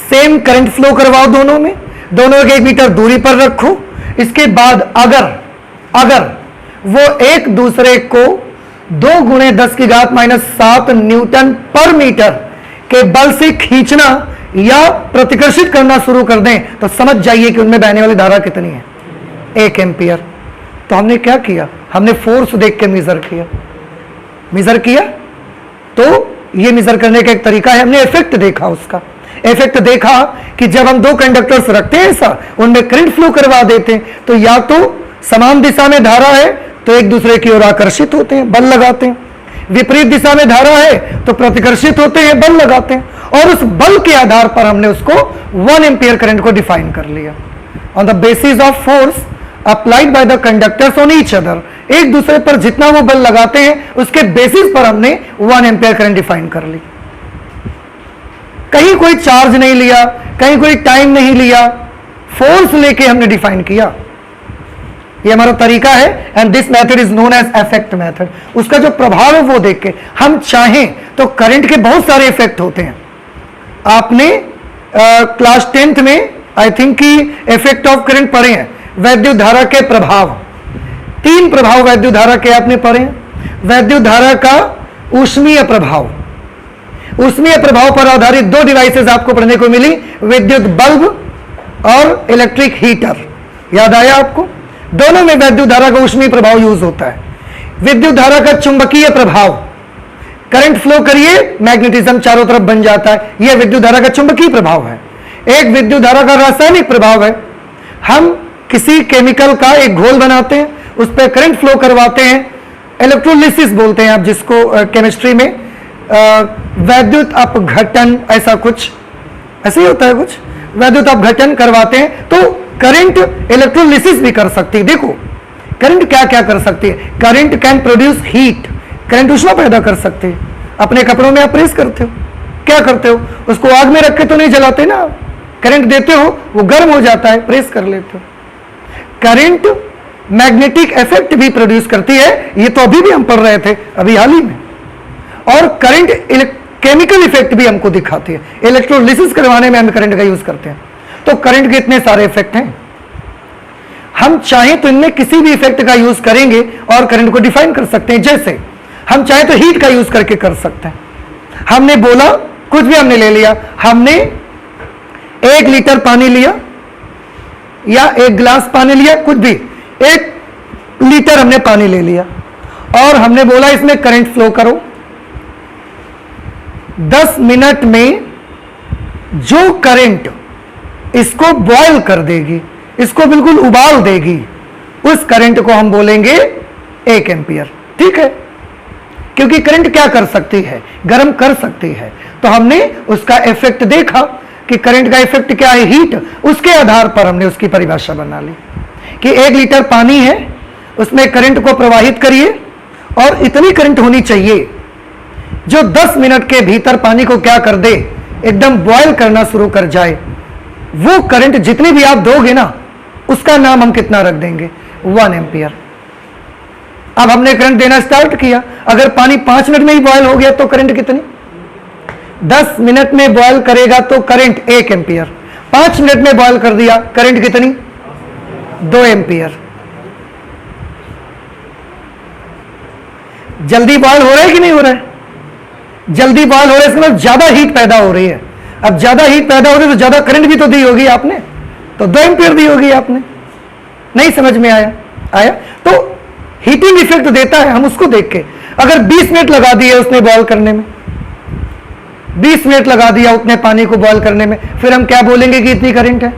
सेम करंट फ्लो करवाओ दोनों में, दोनों को 1 मीटर दूरी पर रखो। इसके बाद अगर वो एक दूसरे को 2 × 10⁻⁷ न्यूटन पर मीटर के बल से खींचना या प्रतिकर्षित करना शुरू कर दें, तो समझ जाइए कि उनमें बहने वाली धारा कितनी है? 1 एम्पियर। तो हमने क्या किया? हमने फोर्स देख के मेजर किया। तो ये मेजर करने का एक तरीका है, हमने इफेक्ट देखा। उसका इफेक्ट देखा कि जब हम दो कंडक्टर्स रखते हैं ऐसा, उनमें करंट फ्लो करवा देते हैं, तो या तो समान दिशा में धारा है तो एक दूसरे की ओर आकर्षित होते हैं, बल लगाते हैं, विपरीत दिशा में धारा है तो प्रतिकर्षित होते हैं, बल लगाते हैं, और उस बल के आधार पर हमने उसको 1 एम्पियर करंट को डिफाइन कर लिया। On the basis of force applied by the conductors on each other, एक दूसरे पर जितना वो बल लगाते हैं उसके बेसिस पर हमने 1 एम्पियर करंट डिफाइन कर ली। कहीं कोई चार्ज नहीं लिया, कहीं कोई टाइम नहीं लिया, फोर्स लेके हमने डिफाइन किया। ये हमारा तरीका है, and this method is known as effect method. उसका जो प्रभाव है वो देख के हम चाहें तो करंट के बहुत सारे इफेक्ट होते हैं। आपने क्लास 10th में आई थिंक की इफेक्ट ऑफ करंट पढ़े हैं, वैद्युत धारा के प्रभाव। 3 प्रभाव वैद्युत धारा के आपने पढ़े हैं। वैद्युत धारा का ऊष्मीय प्रभाव, ऊष्मीय प्रभाव पर आधारित 2 डिवाइसेस आपको पढ़ने को मिली, विद्युत बल्ब और इलेक्ट्रिक हीटर। याद आया आपको? दोनों में वैद्युत धारा का ऊष्मीय प्रभाव यूज होता है। विद्युत धारा का चुंबकीय प्रभाव, करंट फ्लो करिए, मैग्नेटिज्म चारों तरफ बन जाता है। यह विद्युत धारा का चुंबकीय प्रभाव है। एक विद्युत धारा का रासायनिक प्रभाव है। हम किसी केमिकल का एक घोल बनाते हैं, उस पर करंट फ्लो करवाते हैं, इलेक्ट्रोलिसिस बोलते हैं आप जिसको केमिस्ट्री में, वैद्युत अपघटन, ऐसा कुछ ऐसे ही होता है, कुछ वैद्युत अपघटन करवाते हैं तो करंट इलेक्ट्रोलिसिस भी कर सकती है। देखो करंट क्या क्या कर सकती है। Current can produce heat, current ऊष्मा पैदा कर सकते हैं। अपने कपड़ों में आप प्रेस करते हो, क्या करते हो, उसको आग में रख के तो नहीं जलाते ना, करंट देते हो, वो गर्म हो जाता है, प्रेस कर लेते हो। करंट मैग्नेटिक इफेक्ट भी प्रोड्यूस करती है, ये तो अभी भी हम पढ़ रहे थे अभी हाल ही में। और करंट केमिकल इफेक्ट भी हमको दिखाती है। इलेक्ट्रोलिसिस करवाने में हम करंट का यूज करते हैं। तो करंट के इतने सारे इफेक्ट हैं, हम चाहें तो इनमें किसी भी इफेक्ट का यूज करेंगे और करंट को डिफाइन कर सकते हैं। जैसे हम चाहें तो हीट का यूज करके कर सकते हैं। हमने बोला कुछ भी हमने ले लिया, हमने 1 लीटर पानी लिया या 1 गिलास पानी लिया, कुछ भी 1 लीटर हमने पानी ले लिया और हमने बोला इसमें करंट फ्लो करो। 10 मिनट में जो करंट इसको बॉयल कर देगी, इसको बिल्कुल उबाल देगी, उस करंट को हम बोलेंगे 1 एम्पियर। ठीक है, क्योंकि करंट क्या कर सकती है, गर्म कर सकती है। तो हमने उसका इफेक्ट देखा कि करंट का इफेक्ट क्या है, हीट। उसके आधार पर हमने उसकी परिभाषा बना ली कि 1 लीटर पानी है, उसमें करंट को प्रवाहित करिए और इतनी करंट होनी चाहिए जो 10 मिनट के भीतर पानी को क्या कर दे, एकदम बॉयल करना शुरू कर जाए। वो करंट जितनी भी आप दोगे ना, उसका नाम हम कितना रख देंगे, 1 एम्पियर। अब हमने करंट देना स्टार्ट किया, अगर पानी 5 मिनट में ही बॉयल हो गया तो करंट कितनी, 10 मिनट में बॉयल करेगा तो करंट 1 एम्पियर। 5 मिनट में बॉयल कर दिया, करंट कितनी, 2 एम्पियर। जल्दी बॉयल हो रहा है कि नहीं हो रहा है, जल्दी बॉयल हो रहा है, इसके मतलब ज्यादा हीट पैदा हो रही है। अब ज्यादा हीट पैदा हो रही है तो ज्यादा करंट भी तो दी होगी आपने, तो 2 एम्पियर दी होगी आपने। नहीं समझ में आया? तो हीटिंग इफेक्ट देता है, हम उसको देख के, अगर 20 मिनट लगा दिए उसने बॉयल करने में, 20 मिनट लगा दिया उतने पानी को बॉयल करने में, फिर हम क्या बोलेंगे कि इतनी करंट है,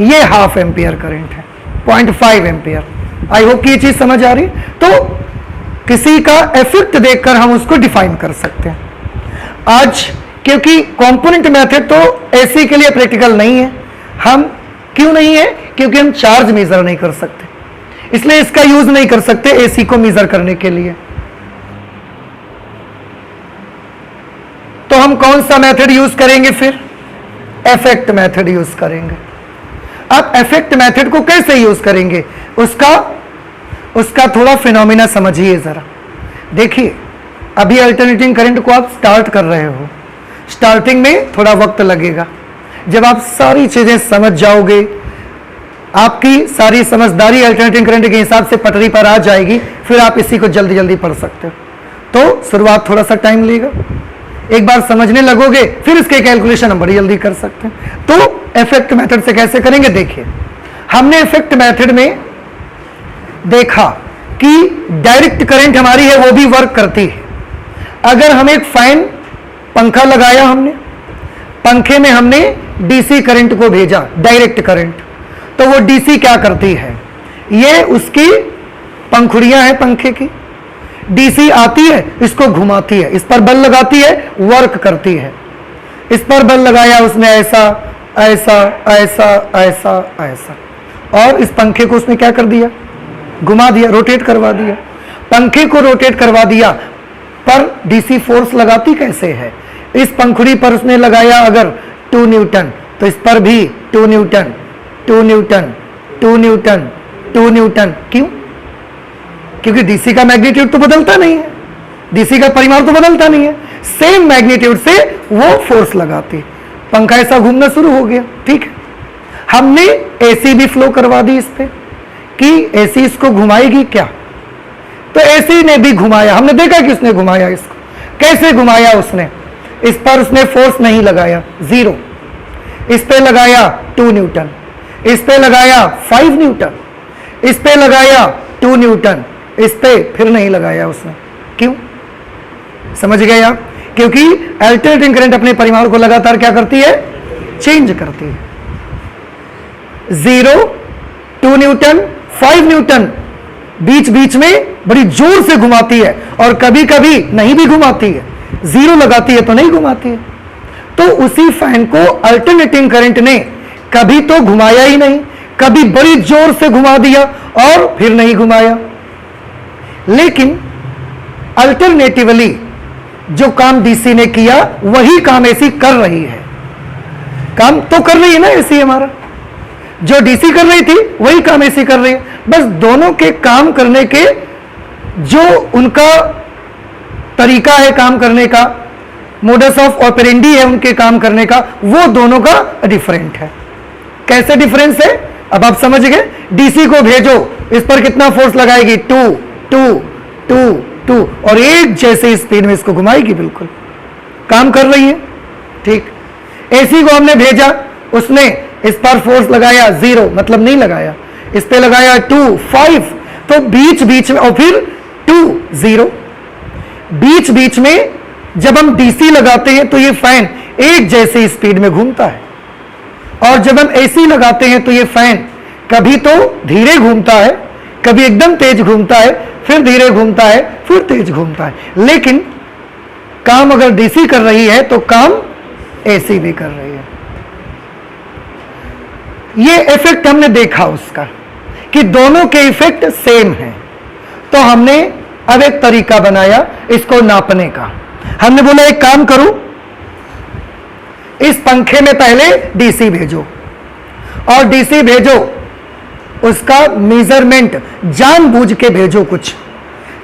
ये 1/2 एम्पियर करंट है, 0.5 एम्पियर। आई होप कि ये चीज समझ आ रही। तो किसी का इफेक्ट देखकर हम उसको डिफाइन कर सकते हैं। आज क्योंकि कंपोनेंट मेथड तो एसी के लिए प्रैक्टिकल नहीं है, हम क्यों नहीं है, क्योंकि हम चार्ज मेजर नहीं कर सकते, इसलिए इसका यूज नहीं कर सकते एसी को मेजर करने के लिए। तो हम कौन सा मेथड यूज करेंगे, फिर इफेक्ट मेथड यूज करेंगे। अब इफेक्ट मेथड को कैसे यूज करेंगे, उसका थोड़ा फिनोमिना समझिए जरा। देखिए अभी अल्टरनेटिंग करंट को आप स्टार्ट कर रहे हो, स्टार्टिंग में थोड़ा वक्त लगेगा। जब आप सारी चीजें समझ जाओगे, आपकी सारी समझदारी अल्टरनेटिंग करंट के हिसाब से पटरी पर आ जाएगी, फिर आप इसी को जल्दी जल्दी पढ़ सकते हो। तो शुरुआत थोड़ा सा टाइम लेगा, एक बार समझने लगोगे फिर इसके कैलकुलेशन हम बड़ी जल्दी कर सकते हैं। तो इफेक्ट मेथड से कैसे करेंगे, देखिए हमने इफेक्ट मेथड में देखा कि डायरेक्ट करंट हमारी है वो भी वर्क करती है। अगर हम एक फैन पंखा लगाया, हमने पंखे में हमने डीसी करंट को भेजा, डायरेक्ट करंट, तो वो डीसी क्या करती है, ये उसकी पंखुड़ियां हैं पंखे की, डीसी आती है, इसको घुमाती है, इस पर बल लगाती है, वर्क करती है। इस पर बल लगाया उसने, ऐसा ऐसा ऐसा ऐसा ऐसा, और इस पंखे को उसने क्या कर दिया, घुमा दिया, रोटेट करवा दिया। पंखे को रोटेट करवा दिया, पर डीसी फोर्स लगाती कैसे है, इस पंखुड़ी पर उसने लगाया अगर 2 न्यूटन, तो इस पर भी 2 न्यूटन 2 न्यूटन 2 न्यूटन 2 न्यूटन। क्यों? क्योंकि डीसी का मैग्नीट्यूड तो बदलता नहीं है, डीसी का परिमाण तो बदलता नहीं है, सेम मैग्नीट्यूड से वो फोर्स लगाती है। पंखा ऐसा घूमना शुरू हो गया, ठीक है। हमने एसी भी फ्लो करवा दी इस पे कि एसी इसको घुमाएगी क्या, तो एसी ने भी घुमाया, हमने देखा कि उसने घुमाया इसको। कैसे घुमाया उसने, इस पर उसने फोर्स नहीं लगाया, 0, इस पे लगाया 2 न्यूटन, इस पे लगाया 5 न्यूटन, इस पे लगाया 2 न्यूटन, इस पे फिर नहीं लगाया उसने। क्यों? समझ गए आप? क्योंकि अल्टरनेटिंग करंट अपने परिमाण को लगातार क्या करती है? चेंज करती है। 0, 2 न्यूटन, 5 न्यूटन बीच बीच में बड़ी जोर से घुमाती है और कभी कभी नहीं भी घुमाती है, 0 लगाती है तो नहीं घुमाती है। तो उसी फैन को अल्टरनेटिंग करंट ने कभी तो घुमाया ही नहीं, कभी बड़ी जोर से घुमा दिया और फिर नहीं घुमाया। लेकिन अल्टरनेटिवली जो काम डीसी ने किया वही काम एसी कर रही है। काम तो कर रही है ना एसी, हमारा जो डीसी कर रही थी वही काम एसी कर रही है। बस दोनों के काम करने के जो उनका तरीका है काम करने का, मोडस ऑफ ऑपरेंडी है उनके काम करने का, वो दोनों का डिफरेंट है। कैसे डिफरेंस है अब आप समझ गए? डीसी को भेजो, इस पर कितना फोर्स लगाएगी? 2 2 2 2 और एक जैसे स्पीड में इसको घुमाएगी, बिल्कुल काम कर रही है। ठीक, एसी को हमने भेजा, उसने इस पर फोर्स लगाया 0, मतलब नहीं लगाया, इस पे लगाया 2 5, तो बीच बीच में, और फिर 2 0, बीच बीच में जब हम डीसी लगाते हैं तो ये फैन एक जैसे स्पीड में घूमता है, और जब हम एसी लगाते हैं तो ये फैन कभी तो धीरे घूमता है, कभी एकदम तेज घूमता है, फिर धीरे घूमता है, फिर तेज घूमता है। लेकिन काम अगर डीसी कर रही है तो काम एसी भी कर रही है। ये इफेक्ट हमने देखा उसका कि दोनों के इफेक्ट सेम हैं। तो हमने अब एक तरीका बनाया इसको नापने का। हमने बोला एक काम करो, इस पंखे में पहले डीसी भेजो, और डीसी भेजो उसका मेजरमेंट जानबूझ के भेजो कुछ,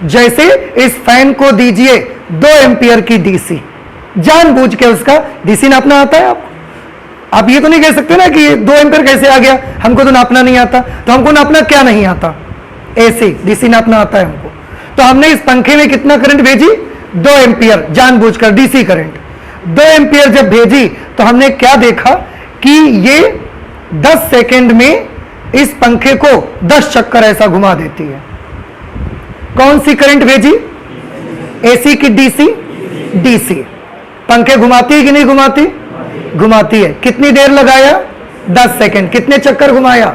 जैसे इस फैन को दीजिए 2 एम्पियर की डीसी, जानबूझ के उसका डीसी नापना आता है आपको। आप ये तो नहीं कह सकते ना कि 2 एम्पियर कैसे आ गया, हमको तो नापना नहीं आता। तो हमको नापना क्या नहीं आता? एसी, डीसी नापना आता है हमको। तो हमने इस पंखे में कितना करंट भेजी? 2 एम्पियर, जानबूझकर डीसी करंट 2 एम्पियर जब भेजी तो हमने क्या देखा कि ये 10 सेकेंड में इस पंखे को 10 चक्कर ऐसा घुमा देती है। कौन सी करंट भेजी? एसी की डीसी? डीसी। पंखे घुमाती है कि नहीं घुमाती? घुमाती है। कितनी देर लगाया? 10 सेकेंड। कितने चक्कर घुमाया?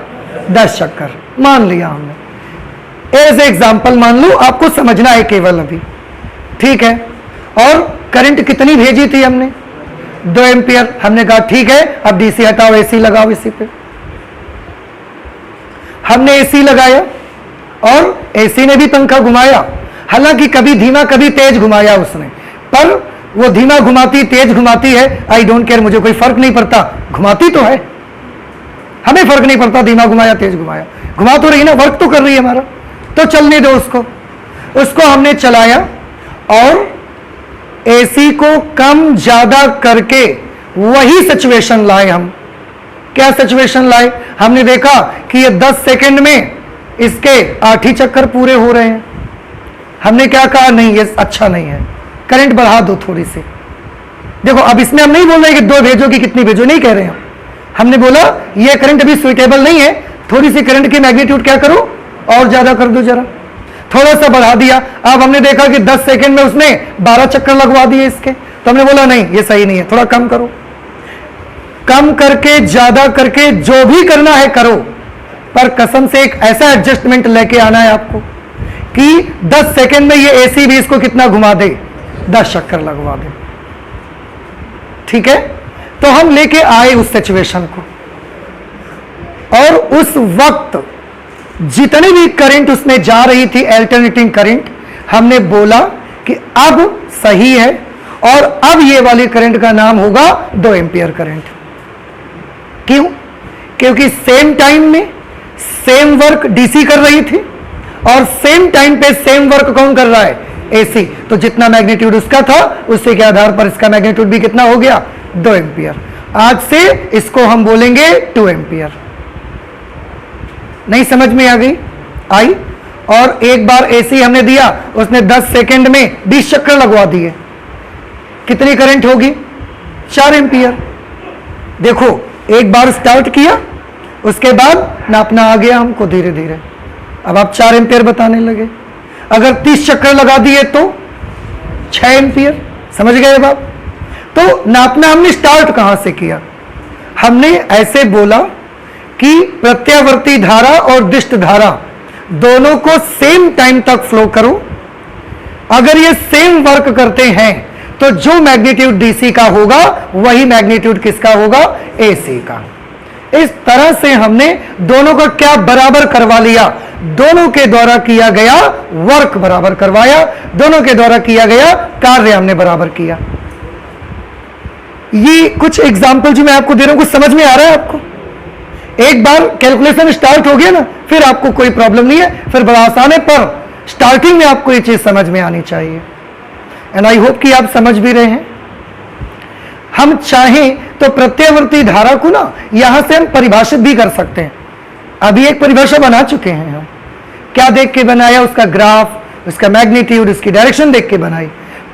10 चक्कर। मान लिया हमने, एज एग्जाम्पल मान लो, आपको समझना है केवल अभी, ठीक है। और करंट कितनी भेजी थी हमने? 2 एम्पियर। हमने कहा ठीक है, अब डीसी हटाओ, एसी लगाओ। इसी पे हमने एसी लगाया और एसी ने भी पंखा घुमाया, हालांकि कभी धीमा कभी तेज घुमाया उसने, पर वो धीमा घुमाती तेज घुमाती है, आई डोंट केयर, मुझे कोई फर्क नहीं पड़ता, घुमाती तो है, हमें फर्क नहीं पड़ता धीमा घुमाया तेज घुमाया, घुमा तो रही ना, वर्क तो कर रही है हमारा, तो चलने दो उसको। उसको हमने चलाया और एसी को कम ज्यादा करके वही सिचुएशन लाए हम। क्या सिचुएशन लाए? हमने देखा कि ये 10 सेकंड में इसके 8 ही चक्कर पूरे हो रहे हैं। हमने क्या कहा? नहीं, ये अच्छा नहीं है, करंट बढ़ा दो थोड़ी सी। देखो अब इसमें हम नहीं बोल रहे कि 2 भेजो कि कितनी भेजो, नहीं कह रहे हैं। हमने बोला ये करंट अभी सुइटेबल नहीं है, थोड़ी सी करंट की मैग्नीट्यूड क्या करो और ज्यादा कर दो, जरा थोड़ा सा बढ़ा दिया। अब हमने देखा कि 10 सेकंड में उसने 12 चक्कर लगवा दिए इसके, तो हमने बोला नहीं ये सही नहीं है, थोड़ा कम करो। कम करके ज्यादा करके जो भी करना है करो, पर कसम से एक ऐसा एडजस्टमेंट लेके आना है आपको कि 10 सेकंड में ये एसी भी इसको कितना घुमा दे? 10 चक्कर लगवा दे। ठीक है, तो हम लेके आए उस सिचुएशन को, और उस वक्त जितनी भी करंट उसमें जा रही थी अल्टरनेटिंग करंट, हमने बोला कि अब सही है, और अब ये वाली करंट का नाम होगा 2 एम्पियर करंट। क्यों? क्योंकि सेम टाइम में सेम वर्क डीसी कर रही थी, और सेम टाइम पे सेम वर्क कौन कर रहा है? एसी। तो जितना मैग्नीट्यूड उसका था उसी के आधार पर इसका मैग्नीट्यूड भी कितना हो गया? 2 एम्पियर। आज से इसको हम बोलेंगे 2 एम्पियर। नहीं समझ में आ गई? आई। और एक बार एसी हमने दिया, उसने 10 सेकंड में 20 चक्कर लगवा दिए, कितनी करंट होगी? 4 एम्पियर। देखो एक बार स्टार्ट किया, उसके बाद नापना आ गया हमको धीरे धीरे। अब आप 4 एम्पियर बताने लगे। अगर 30 चक्कर लगा दिए तो 6 एम्पियर। समझ गए अब आप? तो नापना हमने स्टार्ट कहां से किया? हमने ऐसे बोला कि प्रत्यावर्ती धारा और दिष्ट धारा दोनों को सेम टाइम तक फ्लो करो। अगर ये सेम वर्क करते हैं तो जो मैग्नीट्यूड डीसी का होगा वही मैग्नीट्यूड किसका होगा? एसी का। इस तरह से हमने दोनों का क्या बराबर करवा लिया? दोनों के द्वारा किया गया वर्क बराबर करवाया, दोनों के द्वारा किया गया कार्य हमने बराबर किया। ये कुछ एग्जाम्पल जो मैं आपको दे रहा हूं, कुछ समझ में आ रहा है आपको? एक बार कैलकुलेशन स्टार्ट हो गया ना, फिर आपको कोई प्रॉब्लम नहीं है, फिर बड़ा आसान है, पर स्टार्टिंग में आपको ये चीज समझ में आनी चाहिए। एंड आई होप कि आप समझ भी रहे हैं। हम चाहें तो प्रत्यावर्ती धारा को ना यहां से हम परिभाषित भी कर सकते हैं। अभी एक परिभाषा बना चुके हैं हम। क्या देख के बनाया? उसका ग्राफ, उसका मैग्नीट्यूड, उसकी डायरेक्शन देख के बनाई।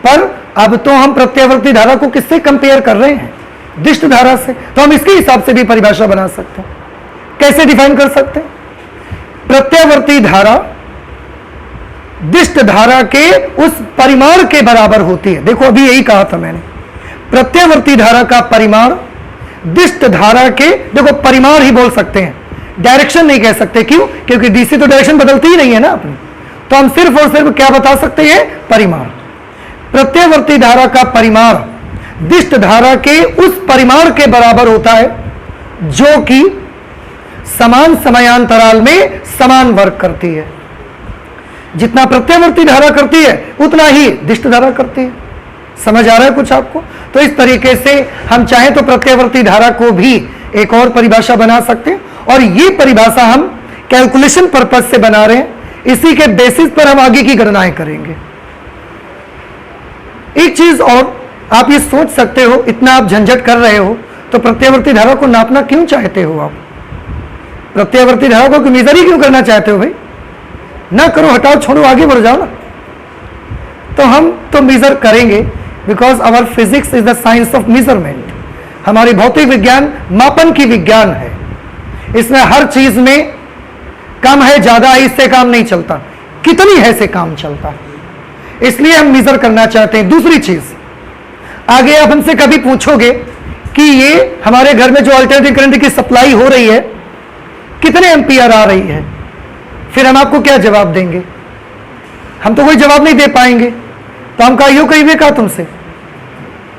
पर अब तो हम प्रत्यावर्ती धारा को किससे कंपेयर कर रहे हैं? दिष्ट धारा से। तो हम इसके हिसाब से भी परिभाषा बना सकते हैं। कैसे डिफाइन कर सकते हैं? प्रत्यावर्ती धारा दिष्ट धारा के उस परिमाण के बराबर होती है। देखो अभी यही कहा था मैंने, प्रत्यावर्ती धारा का परिमाण दिष्ट धारा के, देखो परिमाण ही बोल सकते हैं, डायरेक्शन नहीं कह सकते। क्यों? क्योंकि डीसी तो डायरेक्शन बदलती ही नहीं है ना अपनी। तो हम सिर्फ और सिर्फ क्या बता सकते हैं? परिमाण। प्रत्यावर्ती धारा का परिमाण दिष्ट धारा के उस परिमाण के बराबर होता है जो कि समान समयांतराल में समान वर्क करती है। जितना प्रत्यावर्ती धारा करती है उतना ही दिष्ट धारा करती है। समझ आ रहा है कुछ आपको? तो इस तरीके से हम चाहें तो प्रत्यावर्ती धारा को भी एक और परिभाषा बना सकते हैं, और ये परिभाषा हम कैलकुलेशन पर्पज से बना रहे हैं। इसी के बेसिस पर हम आगे की गणनाएं करेंगे। एक चीज और आप ये सोच सकते हो, इतना आप झंझट कर रहे हो तो प्रत्यावर्ती धारा को नापना क्यों चाहते हो? आप प्रत्यावर्ती धारा को मेजर ही क्यों करना चाहते हो? भाई ना करो, हटाओ, छोड़ो, आगे बढ़ जाओ ना। तो हम तो मेजर करेंगे, because our physics is the science of measurement. हमारी भौतिक विज्ञान मापन की विज्ञान है। इसमें हर चीज में कम है ज्यादा है इससे काम नहीं चलता, कितनी है से काम चलता है। इसलिए हम मेजर करना चाहते हैं। दूसरी चीज, आगे आप हमसे कभी पूछोगे कि ये हमारे घर में जो अल्टरनेटिव करंट की सप्लाई हो रही है कितने एम्पियर आ रही है, फिर हम आपको क्या जवाब देंगे? हम तो कोई जवाब नहीं दे पाएंगे। तो हम कहा, यूं कहिए कहा तुमसे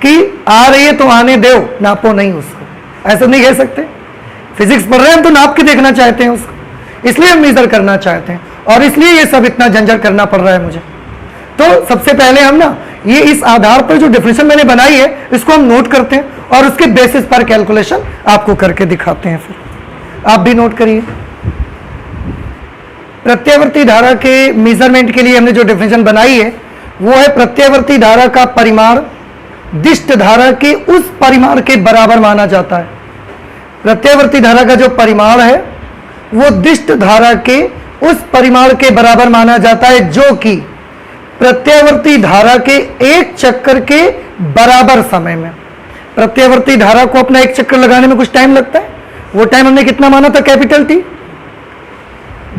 कि आ रही है तो आने दो, नापो नहीं उसको। ऐसा नहीं कह सकते। फिजिक्स पढ़ रहे हैं हम तो नाप के देखना चाहते हैं उसको, इसलिए हम मेजर करना चाहते हैं, और इसलिए ये सब इतना झंझट करना पड़ रहा है मुझे। तो सबसे पहले हम ना ये इस आधार पर जो डेफिनेशन मैंने बनाई है इसको हम नोट करते हैं, और उसके बेसिस पर कैलकुलेशन आपको करके दिखाते हैं। फिर आप भी नोट करिए। प्रत्यावर्ती धारा के मेजरमेंट के लिए हमने जो डेफिनेशन बनाई है वो है, प्रत्यावर्ती धारा का परिमाण दिष्ट धारा के उस परिमाण के बराबर माना जाता है। प्रत्यावर्ती धारा का जो परिमाण है वो दिष्ट धारा के उस परिमाण के बराबर माना जाता है जो कि प्रत्यावर्ती धारा के एक चक्कर के बराबर समय में। प्रत्यावर्ती धारा को अपना एक चक्कर लगाने में कुछ टाइम लगता है, वो टाइम हमने कितना माना था? Capital T.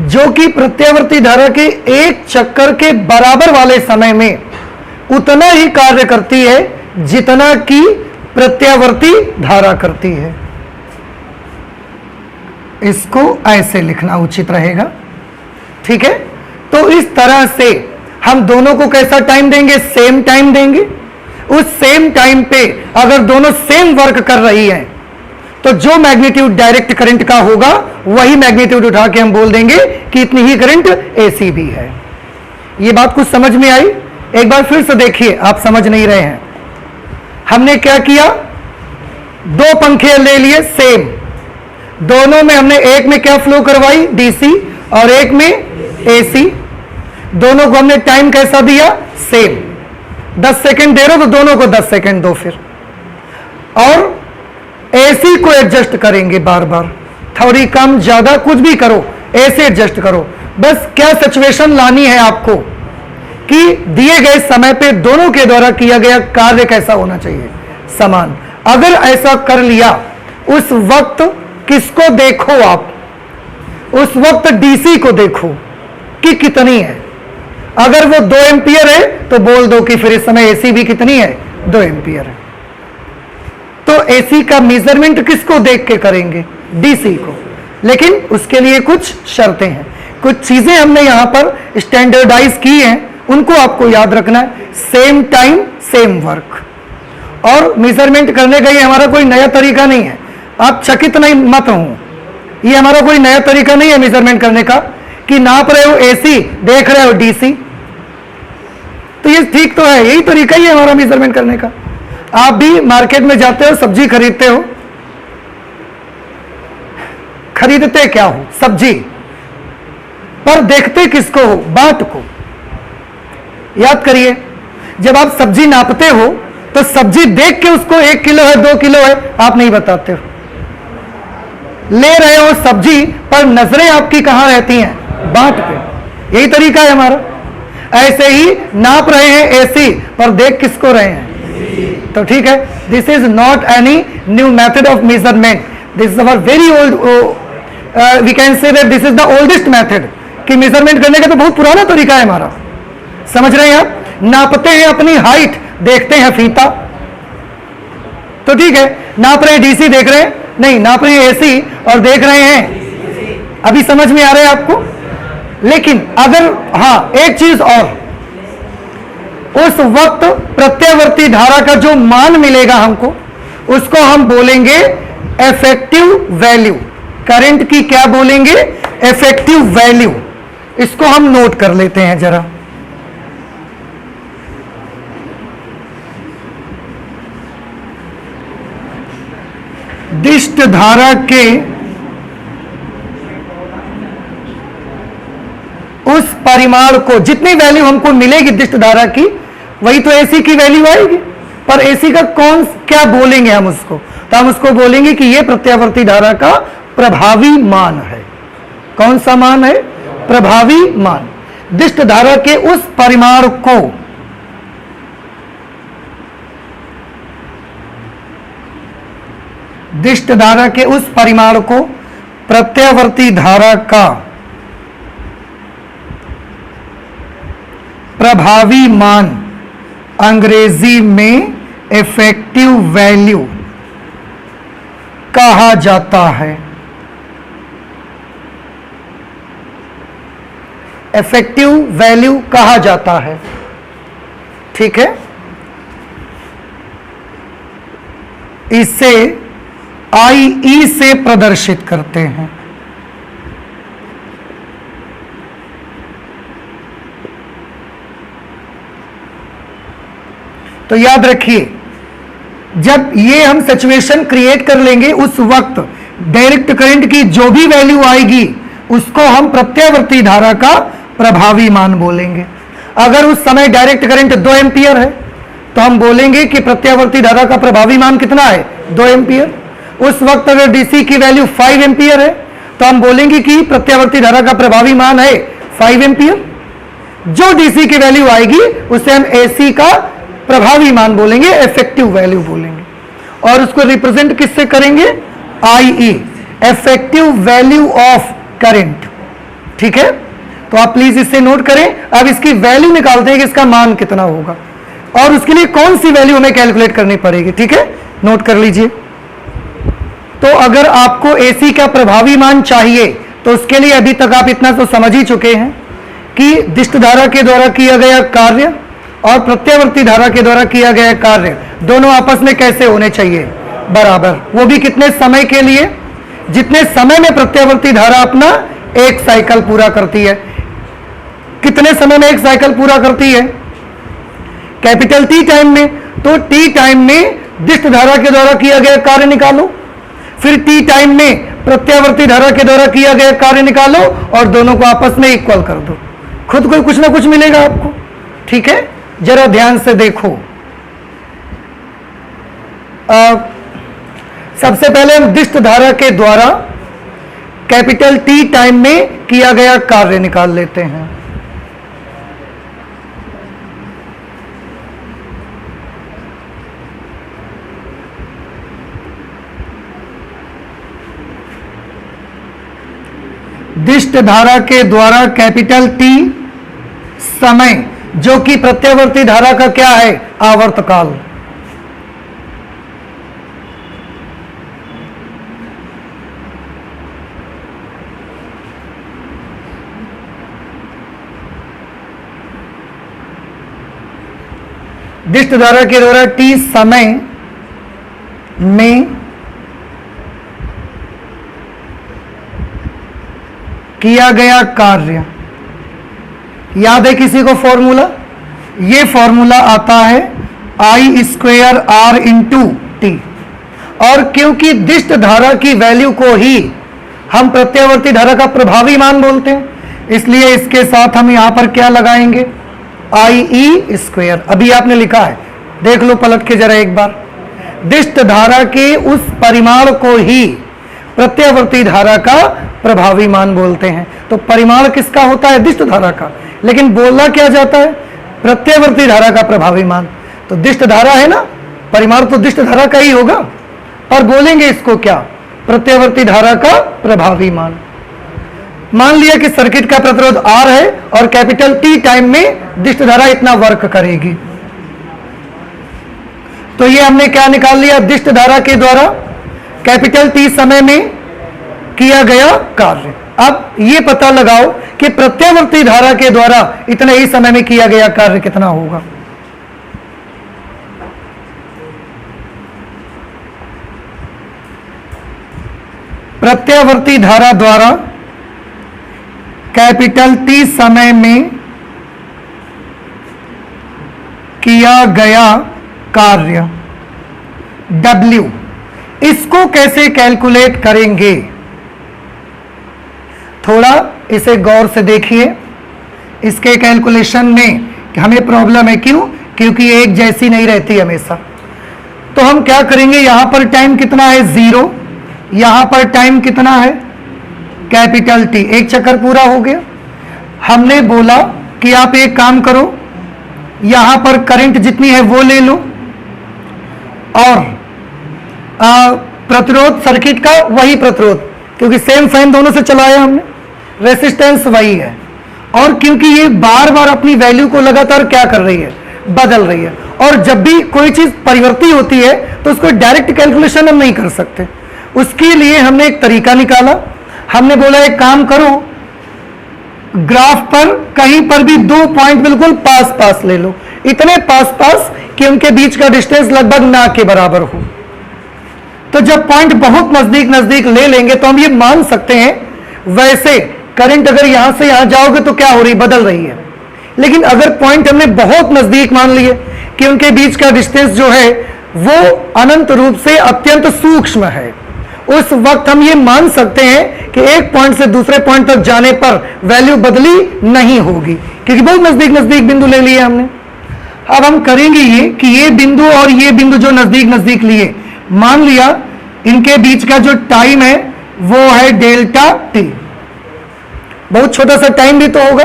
जो कि प्रत्यावर्ती धारा के एक चक्कर के बराबर वाले समय में उतना ही कार्य करती है जितना कि प्रत्यावर्ती धारा करती है। इसको ऐसे लिखना उचित रहेगा, ठीक है? तो इस तरह से हम दोनों को कैसा टाइम देंगे? सेम टाइम देंगे। उस सेम टाइम पे अगर दोनों सेम वर्क कर रही हैं तो जो मैग्नीट्यूड डायरेक्ट करंट का होगा वही मैग्नीट्यूड उठा के हम बोल देंगे कि इतनी ही करंट एसी भी है। ये बात कुछ समझ में आई? एक बार फिर से देखिए, आप समझ नहीं रहे हैं। हमने क्या किया? दो पंखे ले लिए सेम, दोनों में हमने एक में क्या फ्लो करवाई? डीसी, और एक में एसी। दोनों को हमने टाइम कैसा दिया? सेम। 10 सेकंड दे रहे हो तो दोनों को 10 सेकंड दो फिर, और एसी को एडजस्ट करेंगे बार बार, थोड़ी कम ज्यादा कुछ भी करो, ऐसे एडजस्ट करो। बस क्या सिचुएशन लानी है आपको कि दिए गए समय पे दोनों के द्वारा किया गया कार्य कैसा होना चाहिए? समान। अगर ऐसा कर लिया, उस वक्त किसको देखो आप? उस वक्त डीसी को देखो कि कितनी है। अगर वो 2 एम्पियर है तो बोल दो कि फिर इस समय एसी भी कितनी है, 2 एम्पियर है। तो एसी का मेजरमेंट किसको देख के करेंगे, डीसी को, लेकिन उसके लिए कुछ शर्तें हैं, कुछ चीजें हमने यहां पर स्टैंडर्डाइज की हैं, उनको आपको याद रखना है। सेम टाइम सेम वर्क, और मेजरमेंट करने का ये हमारा कोई नया तरीका नहीं है, आप चकित नहीं मत हो, ये हमारा कोई नया तरीका नहीं है मेजरमेंट करने का कि नाप रहे हो एसी, देख रहे हो डीसी, तो ये ठीक तो है, यही तरीका ही है हमारा मेजरमेंट करने का। आप भी मार्केट में जाते हो, सब्जी खरीदते हो, खरीदते क्या हो, सब्जी, पर देखते किसको हो, बाट को। याद करिए, जब आप सब्जी नापते हो तो सब्जी देख के उसको 1 किलो है 2 किलो है आप नहीं बताते हो, ले रहे हो सब्जी पर नजरें आपकी कहां रहती हैं, बाट पे। यही तरीका है हमारा। ऐसे ही नाप रहे हैं एसी पर देख किसको रहे हैं, तो ठीक है, this is not any new method of measurement, this is our very old, we can say that this is the oldest method, कि मेजरमेंट करने का तो बहुत पुराना तरीका है हमारा। समझ रहे हैं आप, नापते हैं अपनी हाइट, देखते हैं फीता, तो ठीक है, नाप रहे हैं डीसी, देख रहे हैं, नहीं नाप रहे हैं एसी और देख रहे हैं, अभी समझ में आ रहा है आपको। लेकिन अगर, हाँ एक चीज और, उस वक्त प्रत्यावर्ती धारा का जो मान मिलेगा हमको, उसको हम बोलेंगे इफेक्टिव वैल्यू। करंट की क्या बोलेंगे, इफेक्टिव वैल्यू। इसको हम नोट कर लेते हैं जरा। दिष्ट धारा के उस परिमाण को, जितनी वैल्यू हमको मिलेगी दिष्ट धारा की, वही तो एसी की वैल्यू आएगी, पर एसी का कौन क्या बोलेंगे हम उसको, तो हम उसको बोलेंगे कि यह प्रत्यावर्ती धारा का प्रभावी मान है। कौन सा मान है, प्रभावी मान। दिष्ट धारा के उस परिमाण को दिष्ट धारा के उस परिमाण को प्रत्यावर्ती धारा का प्रभावी मान, अंग्रेजी में इफेक्टिव वैल्यू कहा जाता है। इफेक्टिव वैल्यू कहा जाता है, ठीक है। इसे IE से प्रदर्शित करते हैं। तो याद रखिए, जब ये हम सिचुएशन क्रिएट कर लेंगे, उस वक्त डायरेक्ट करंट की जो भी वैल्यू आएगी उसको हम प्रत्यावर्ती धारा का प्रभावी मान बोलेंगे। अगर उस समय डायरेक्ट करंट 2 एम्पियर है तो हम बोलेंगे कि प्रत्यावर्ती धारा का प्रभावी मान कितना है, 2 एम्पियर। उस वक्त अगर डीसी की वैल्यू 5 एम्पियर है तो हम बोलेंगे कि प्रत्यावर्ती धारा का प्रभावी मान है 5 एम्पियर। जो डीसी की वैल्यू आएगी उसे हम एसी का प्रभावी मान बोलेंगे, इफेक्टिव वैल्यू बोलेंगे, और उसको रिप्रेजेंट किससे करेंगे, IE, effective value of current, ठीक है। तो आप प्लीज इससे नोट करें। अब इसकी वैल्यू निकालते हैं कि इसका मान कितना होगा, और उसके लिए कौन सी वैल्यू हमें कैलकुलेट करनी पड़ेगी, ठीक है, नोट कर लीजिए। तो अगर आपको एसी का प्रभावी मान चाहिए तो उसके लिए अभी तक आप इतना तो समझ ही चुके हैं कि दिष्ट धारा के द्वारा किया गया कार्य और प्रत्यावर्ती धारा के द्वारा किया गया कार्य दोनों आपस में कैसे होने चाहिए, बराबर। वो भी कितने समय के लिए, जितने समय में प्रत्यावर्ती धारा अपना एक साइकिल पूरा करती है। कितने समय में एक साइकिल पूरा करती है, कैपिटल T टाइम में। तो T टाइम में दिष्ट धारा के द्वारा किया गया कार्य निकालो, फिर T टाइम में प्रत्यावर्ती धारा के द्वारा किया गया कार्य निकालो और दोनों को आपस में इक्वल कर दो, खुद को कुछ ना कुछ मिलेगा आपको, ठीक है। जरा ध्यान से देखो, सबसे पहले हम दिष्ट धारा के द्वारा कैपिटल T टाइम में किया गया कार्य निकाल लेते हैं। दिष्ट धारा के द्वारा कैपिटल T समय, जो कि प्रत्यावर्ती धारा का क्या है, आवर्तकाल। दिष्ट धारा के द्वारा t समय में किया गया कार्य। याद है किसी को फॉर्मूला? ये फॉर्मूला आता है I square R into T. और क्योंकि दिष्ट धारा की वैल्यू को ही हम प्रत्यावर्ती धारा का प्रभावी मान बोलते हैं, इसलिए इसके साथ हम यहां पर क्या लगाएंगे, I स्क्वेयर। अभी आपने लिखा है, देख लो पलट के जरा एक बार। दिष्ट धारा के उस परिमाण को ही प्रत्यावर्ती धारा का प्रभावी मान बोलते हैं। तो परिमाण किसका होता है, दिष्ट धारा का, लेकिन बोला क्या जाता है, प्रत्यावर्ती धारा का प्रभावी मान। तो दिष्ट धारा है ना, परिमाण तो दिष्ट धारा का ही होगा, और बोलेंगे इसको क्या, प्रत्यावर्ती धारा का प्रभावी मान। मान लिया कि सर्किट का प्रतिरोध R है और कैपिटल T टाइम में दिष्ट धारा इतना वर्क करेगी। तो ये हमने क्या निकाल लिया, दिष्ट धारा के द्वारा कैपिटल T समय में किया गया कार्य। अब ये पता लगाओ कि प्रत्यावर्ती धारा के द्वारा इतने ही समय में किया गया कार्य कितना होगा। प्रत्यावर्ती धारा द्वारा कैपिटल T समय में किया गया कार्य W, इसको कैसे कैलकुलेट करेंगे, थोड़ा इसे गौर से देखिए। इसके कैलकुलेशन में हमें प्रॉब्लम है, क्यों, क्योंकि एक जैसी नहीं रहती हमेशा। तो हम क्या करेंगे, यहां पर टाइम कितना है 0, यहां पर टाइम कितना है कैपिटल T, एक चक्कर पूरा हो गया। हमने बोला कि आप एक काम करो, यहां पर करंट जितनी है वो ले लो, और प्रतिरोध सर्किट का वही प्रतिरोध, क्योंकि सेम फैन दोनों से चलाया हमने, रेसिस्टेंस वही है। और क्योंकि ये बार बार अपनी वैल्यू को लगातार क्या कर रही है, बदल रही है, और जब भी कोई चीज परिवर्ती होती है तो उसको डायरेक्ट कैलकुलेशन हम नहीं कर सकते। उसके लिए हमने एक तरीका निकाला। हमने बोला एक काम करो, ग्राफ पर कहीं पर भी 2 पॉइंट बिल्कुल पास पास ले लो, इतने पास पास कि उनके बीच का डिस्टेंस लगभग ना के बराबर हो। तो जब पॉइंट बहुत नजदीक नजदीक ले लेंगे तो हम ये मान सकते हैं, वैसे करंट अगर यहां से यहां जाओगे तो क्या हो रही, बदल रही है। लेकिन अगर पॉइंट हमने बहुत नजदीक मान लिए कि उनके बीच का डिस्टेंस जो है वो अनंत रूप से अत्यंत सूक्ष्म है, उस वक्त हम ये मान सकते हैं कि एक पॉइंट से दूसरे पॉइंट तक जाने पर वैल्यू बदली नहीं होगी, क्योंकि बहुत नजदीक नजदीक बिंदु ले लिए हमने। अब हम करेंगे ये कि ये बिंदु और ये बिंदु जो नजदीक नजदीक लिए, मान लिया इनके बीच का जो टाइम है वो है डेल्टा टी, बहुत छोटा सा टाइम भी तो होगा।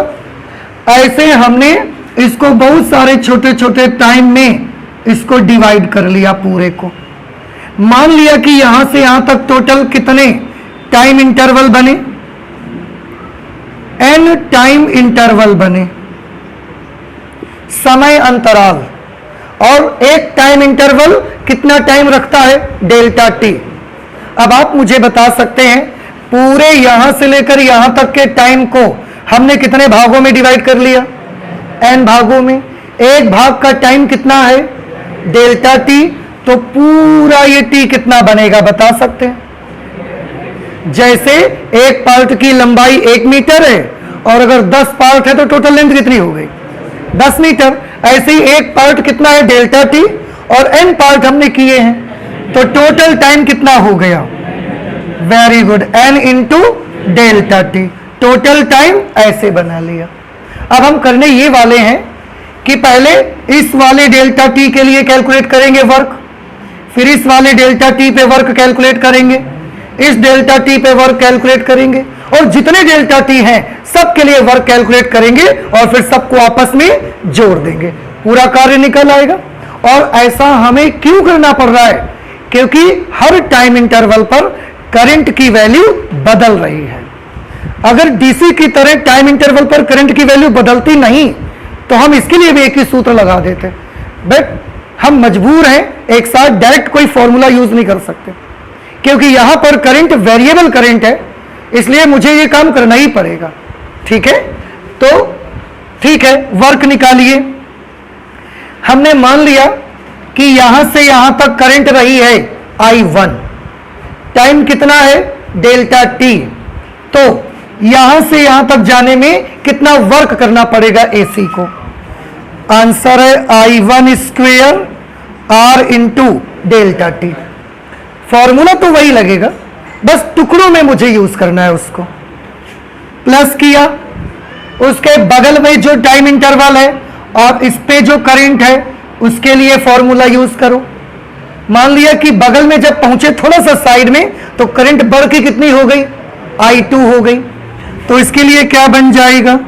ऐसे हमने इसको बहुत सारे छोटे छोटे टाइम में इसको डिवाइड कर लिया पूरे को। मान लिया कि यहां से यहां तक टोटल कितने टाइम इंटरवल बने, n टाइम इंटरवल बने, समय अंतराल, और एक टाइम इंटरवल कितना टाइम रखता है, डेल्टा टी। अब आप मुझे बता सकते हैं पूरे यहां से लेकर यहां तक के टाइम को हमने कितने भागों में डिवाइड कर लिया, n भागों में। एक भाग का टाइम कितना है, डेल्टा टी, तो पूरा ये t कितना बनेगा बता सकते हैं। जैसे एक पार्ट की लंबाई 1 मीटर है, और अगर 10 पार्ट है तो टोटल लेंथ कितनी हो गई, 10 मीटर। ऐसे ही एक पार्ट कितना है, डेल्टा टी, और n पार्ट हमने किए हैं, तो टोटल टाइम कितना हो गया, very good, n into delta T, total time ऐसे बना लिया। अब हम करने ये वाले हैं कि पहले इस वाले डेल्टा टी के लिए कैलकुलेट करेंगे वर्क, फिर इस वाले डेल्टा टी पे वर्क कैलकुलेट करेंगे, इस डेल्टा टी पे वर्क कैलकुलेट करेंगे, और जितने डेल्टा टी हैं सबके लिए वर्क कैलकुलेट करेंगे, और फिर सबको आपस में जोड़ देंगे, पूरा कार्य निकल आएगा। और ऐसा हमें क्यों करना पड़ रहा है, क्योंकि हर टाइम इंटरवल पर करंट की वैल्यू बदल रही है। अगर डीसी की तरह टाइम इंटरवल पर करंट की वैल्यू बदलती नहीं तो हम इसके लिए भी एक ही सूत्र लगा देते, बट हम मजबूर हैं एक साथ डायरेक्ट कोई फॉर्मूला यूज नहीं कर सकते, क्योंकि यहां पर करंट वेरिएबल करंट है, इसलिए मुझे ये काम करना ही पड़ेगा। ठीक है, तो ठीक है, वर्क निकालिए। हमने मान लिया कि यहां से यहां तक करंट रही है I1, टाइम कितना है डेल्टा टी, तो यहां से यहां तक जाने में कितना वर्क करना पड़ेगा AC को। आंसर है I1 square R into delta T. Formula तो वही लगेगा, बस टुकड़ों में मुझे यूज करना है उसको। प्लस किया, उसके बगल में जो टाइम इंटरवल है और इस पे जो करंट है उसके लिए फॉर्मूला यूज करो। मान लिया कि बगल में जब पहुंचे थोड़ा सा साइड में तो करंट बढ़ के कितनी हो गई I2 हो गई, तो इसके लिए क्या बन जाएगा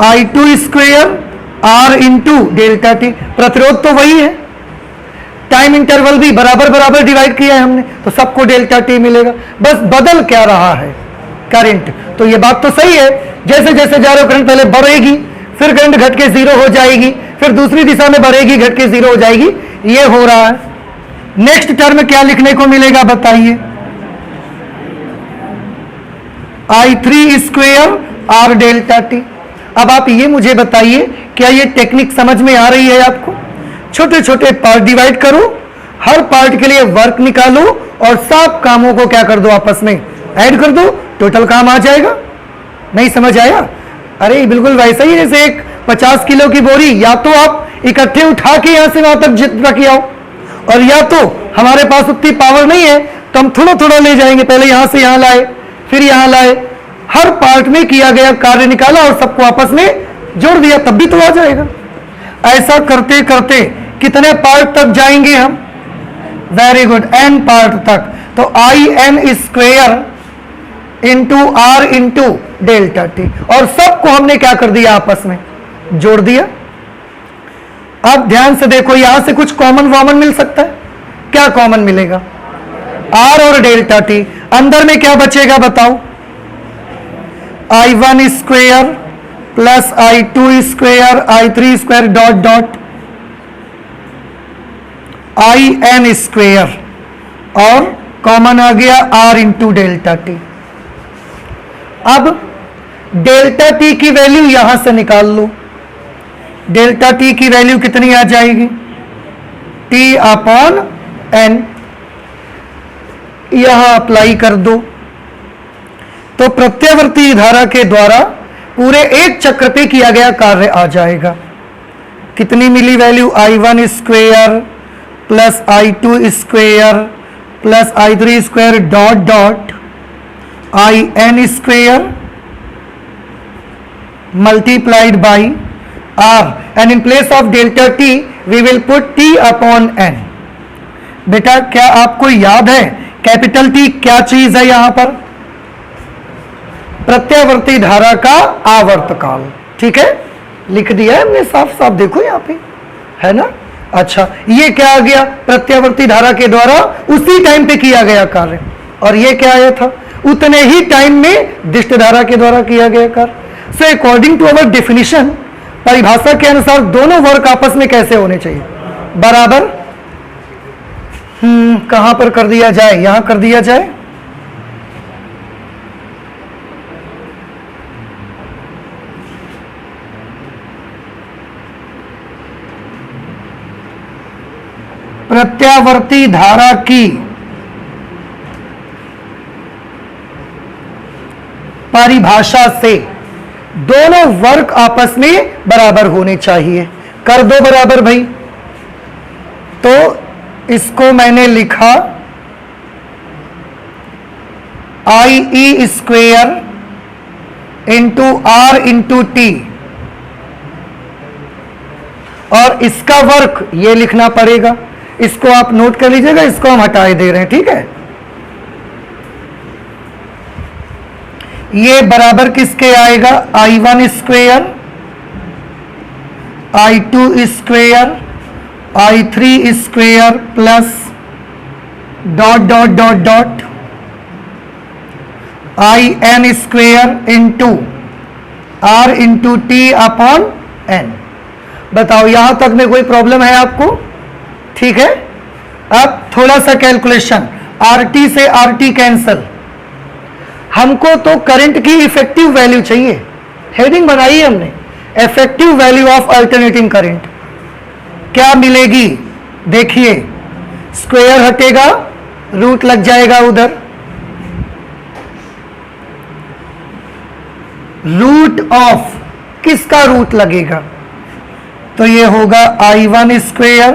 I2 square R into delta T. प्रतिरोध तो वही है, टाइम इंटरवल भी बराबर बराबर डिवाइड किया है हमने, तो सबको डेल्टा टी मिलेगा, बस बदल क्या रहा है करंट। तो ये बात तो सही है, जैसे जैसे जा रहे हो करंट पहले बढ़ेगी, फिर करंट घट के जीरो हो जाएगी, फिर दूसरी दिशा में बढ़ेगी, घट के जीरो हो जाएगी, ये हो रहा है। नेक्स्ट टर्म क्या लिखने को मिलेगा बताइए, I3 square R delta T. अब आप ये मुझे बताइए, क्या ये टेक्निक समझ में आ रही है आपको? छोटे छोटे पार्ट डिवाइड करो, हर पार्ट के लिए वर्क निकालो और सब कामों को क्या कर दो, आपस में ऐड कर दो, टोटल काम आ जाएगा। नहीं समझ आया? अरे बिल्कुल वैसा ही जैसे एक 50 किलो की बोरी या तो आप इकट्ठे उठा के यहां से वहां तक रख आओ, और या तो हमारे पास उतनी पावर नहीं है तो हम थोड़ा थोड़ा ले जाएंगे, पहले यहां से यहां लाए फिर यहां लाए, हर पार्ट में किया गया कार्य निकाला और सबको आपस में जोड़ दिया, तब भी तो आ जाएगा। ऐसा करते करते कितने पार्ट तक जाएंगे हम? वेरी गुड, n पार्ट तक। तो IN square into R into delta T, और सबको हमने क्या कर दिया, आपस में जोड़ दिया। अब ध्यान से देखो, यहां से कुछ कॉमन वॉमन मिल सकता है, क्या कॉमन मिलेगा? R और डेल्टा टी। अंदर में क्या बचेगा बताओ? I1 square plus I2 square I3 square dot dot IN square, और कॉमन आ गया R इंटू डेल्टा टी। अब डेल्टा टी की वैल्यू यहां से निकाल लो, डेल्टा टी की वैल्यू कितनी आ जाएगी? T upon N। यहां अप्लाई कर दो, तो प्रत्यावर्ती धारा के द्वारा पूरे एक चक्र पे किया गया कार्य आ जाएगा। कितनी मिली वैल्यू? I1 square plus I2 square plus I3 square dot dot IN square multiplied by R, and in place of delta T we will put T upon N। बेटा क्या आपको याद है कैपिटल T क्या चीज है? यहां पर प्रत्यावर्ती धारा का आवर्तकाल। ठीक है, लिख दिया है हमने साफ साफ, देखो यहां पे है ना। अच्छा, ये क्या आ गया? प्रत्यावर्ती धारा के द्वारा उसी टाइम पे किया गया कार्य, और ये क्या आया था? उतने ही टाइम में दिष्ट धारा के द्वारा किया गया कार्य। So according to our definition, परिभाषा के अनुसार दोनों वर्क आपस में कैसे होने चाहिए? बराबर। कहां पर कर दिया जाए? यहां कर दिया जाए। प्रत्यावर्ती धारा की परिभाषा से दोनों वर्क आपस में बराबर होने चाहिए। कर दो बराबर भाई। तो इसको मैंने लिखा IE square into R into T, और इसका वर्क ये लिखना पड़ेगा। इसको आप नोट कर लीजिएगा, इसको हम हटाए दे रहे हैं। ठीक है, ये बराबर किसके आएगा? I1 square I2 square I3 square plus dot dot dot dot IN square into R into T upon N। बताओ यहां तक में कोई प्रॉब्लम है आपको? ठीक है, अब थोड़ा सा कैलकुलेशन, आरटी से आरटी कैंसल, हमको तो करंट की इफेक्टिव वैल्यू चाहिए। हेडिंग बनाई है हमने, effective value of alternating current क्या मिलेगी? देखिए, स्क्वायर हटेगा, रूट लग जाएगा उधर, रूट ऑफ किसका रूट लगेगा? तो ये होगा I1 square